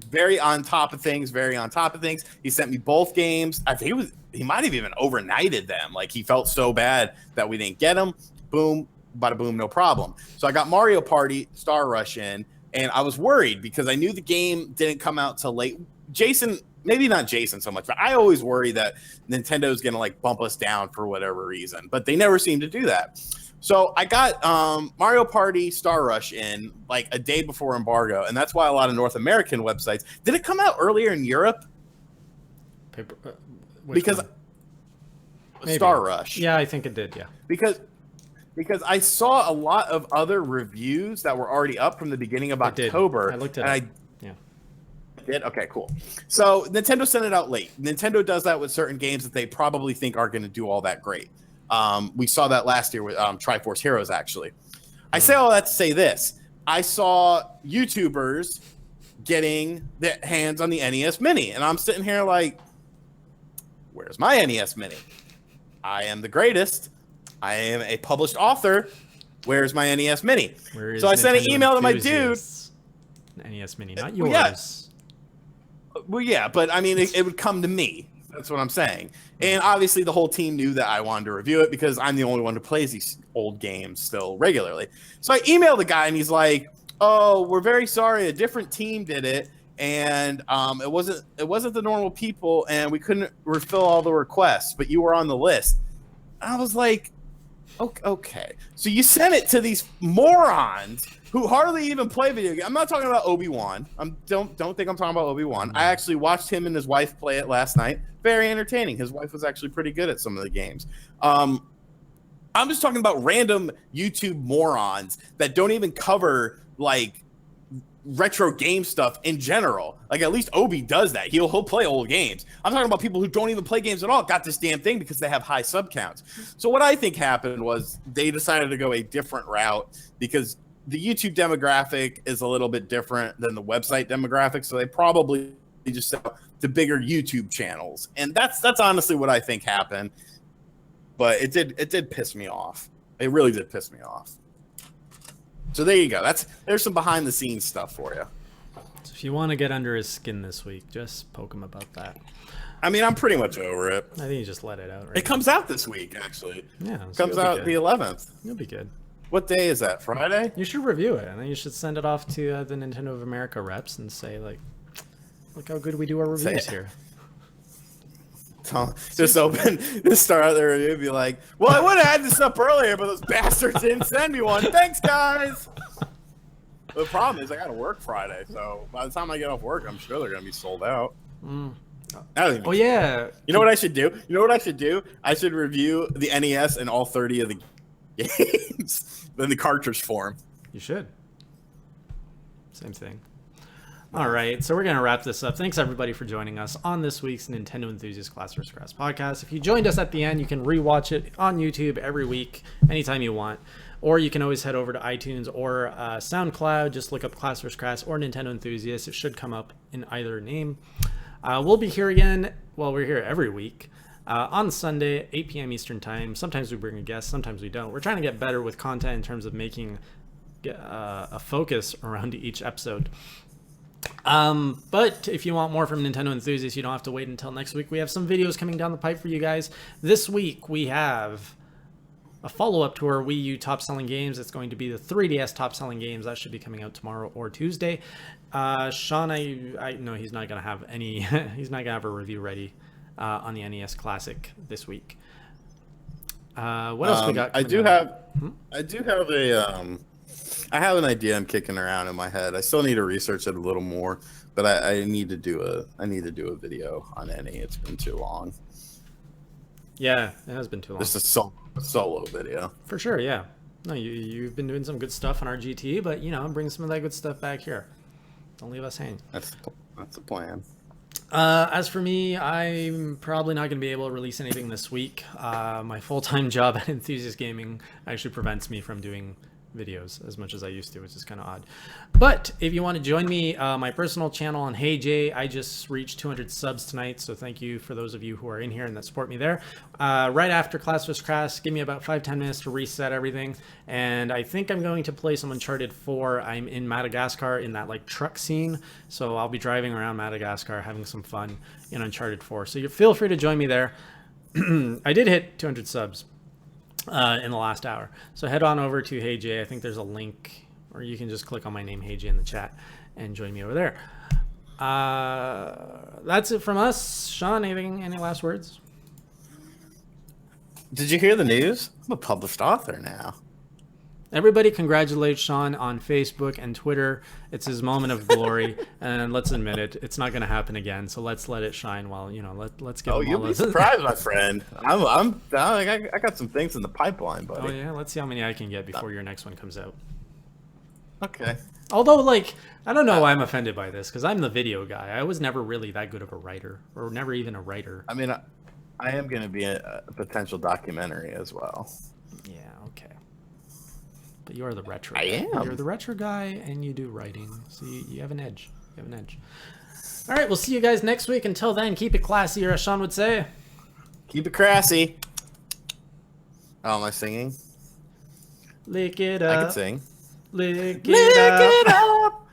very on top of things. He sent me both games. I think he might have even overnighted them. Like, he felt so bad that we didn't get them. Boom, bada boom, no problem. So I got Mario Party Star Rush in. And I was worried because I knew the game didn't come out till late. Jason, maybe not Jason so much, but I always worry that Nintendo's going to like bump us down for whatever reason. But they never seem to do that. So I got Mario Party Star Rush in like a day before embargo. And that's why a lot of North American websites. Did it come out earlier in Europe? Because Star Rush. Yeah, I think it did. Yeah. Because I saw a lot of other reviews that were already up from the beginning of October. I looked at it. Yeah. Did? Okay, cool. So Nintendo sent it out late. Nintendo does that with certain games that they probably think are going to do all that great. We saw that last year with Triforce Heroes, actually. I say all that to say this. I saw YouTubers getting their hands on the NES Mini, and I'm sitting here like, where's my NES Mini? I am the greatest. I am a published author. Where's my NES Mini? So I sent an email to my dude. NES Mini, not yours. Well, yeah, but I mean, it would come to me. That's what I'm saying. And obviously, the whole team knew that I wanted to review it because I'm the only one who plays these old games still regularly. So I emailed the guy, and he's like, "Oh, we're very sorry. A different team did it, and it wasn't the normal people, and we couldn't fulfill all the requests, but you were on the list." I was like, okay. So you sent it to these morons who hardly even play video games. I'm not talking about Obi-Wan. Don't think I'm talking about Obi-Wan. I actually watched him and his wife play it last night. Very entertaining. His wife was actually pretty good at some of the games. I'm just talking about random YouTube morons that don't even cover like retro game stuff in general. Like, at least Obi does that. He'll play old games. I'm talking about people who don't even play games at all got this damn thing because they have high sub counts. So what I think happened was they decided to go a different route because the YouTube demographic is a little bit different than the website demographic. So they probably just sell to bigger YouTube channels. And that's honestly what I think happened. But it did piss me off. It really did piss me off. So there you go. There's some behind the scenes stuff for you. So if you want to get under his skin this week, just poke him about that. I mean, I'm pretty much over it. I think you just let it out. Right it comes out this week, actually. Yeah, it comes out the 11th. You'll be good. What day is that? Friday? You should review it, and then you should send it off to the Nintendo of America reps and say, like, look how good we do our reviews here. Just start out there and be like, well, I would have had this up earlier, but those bastards didn't send me one. Thanks, guys. The problem is I got to work Friday, so by the time I get off work, I'm sure they're going to be sold out. Oh, yeah. You know what I should do? I should review the NES and all 30 of the games in the cartridge form. You should. Same thing. All right, so we're going to wrap this up. Thanks, everybody, for joining us on this week's Nintendo Enthusiast Class vs. Crass podcast. If you joined us at the end, you can rewatch it on YouTube every week, anytime you want. Or you can always head over to iTunes or SoundCloud. Just look up Class vs. Crass or Nintendo Enthusiast. It should come up in either name. We'll be here again. Well, we're here every week. On Sunday, 8 p.m. Eastern Time. Sometimes we bring a guest, sometimes we don't. We're trying to get better with content in terms of making a focus around each episode. But if you want more from Nintendo Enthusiasts, you don't have to wait until next week. We have some videos coming down the pipe for you guys. This week, we have a follow-up to our Wii U top-selling games. It's going to be the 3DS top-selling games. That should be coming out tomorrow or Tuesday. Sean, I know he's not going to have any, he's not going to have a review ready on the NES Classic this week. What else we got? I have an idea I'm kicking around in my head. I still need to research it a little more, but I need to do a video on NE. It's been too long. Yeah, it has been too long. Just a solo video. For sure, yeah. No, you've been doing some good stuff on our GT, but bring some of that good stuff back here. Don't leave us hanging. That's the plan. As for me, I'm probably not going to be able to release anything this week. My full-time job at Enthusiast Gaming actually prevents me from doing videos as much as I used to, which is kind of odd. But if you want to join me, my personal channel on Hey Jay, I just reached 200 subs tonight, so thank you for those of you who are in here and that support me there. Right after Class vs. Crass, give me about 5-10 minutes to reset everything, and I think I'm going to play some Uncharted 4. I'm in Madagascar in that like truck scene, so I'll be driving around Madagascar having some fun in Uncharted 4. So you feel free to join me there. I did hit 200 subs in the last hour. So head on over to Hey Jay. I think there's a link, or you can just click on my name, Hey Jay, in the chat and join me over there. That's it from us. Sean, any last words? Did you hear the news? I'm a published author now. Everybody congratulate Sean on Facebook and Twitter. It's his moment of glory, and let's admit it, it's not going to happen again. So let's let it shine while, you know, let's get. Oh, you'll be surprised, my friend. I got some things in the pipeline, buddy. Oh yeah, let's see how many I can get before your next one comes out. Okay. Although, like, I don't know why I'm offended by this, because I'm the video guy. I was never really that good of a writer, or never even a writer. I mean, I am going to be a potential documentary as well. Yeah, okay. But you are the retro I guy. am. You're the retro guy, and you do writing, so you have an edge. You have an edge. All right, we'll see you guys next week. Until then, keep it classy, or as Sean would say. Keep it crassy. Oh, am I singing? Lick it up. I can sing. Lick Lick it up. it up.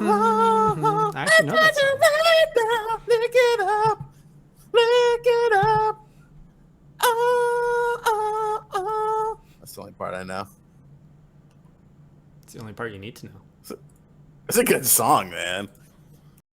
Oh, I actually know that song. Lick it up. Lick it up. Oh. That's the only part I know. It's the only part you need to know. It's a good song, man.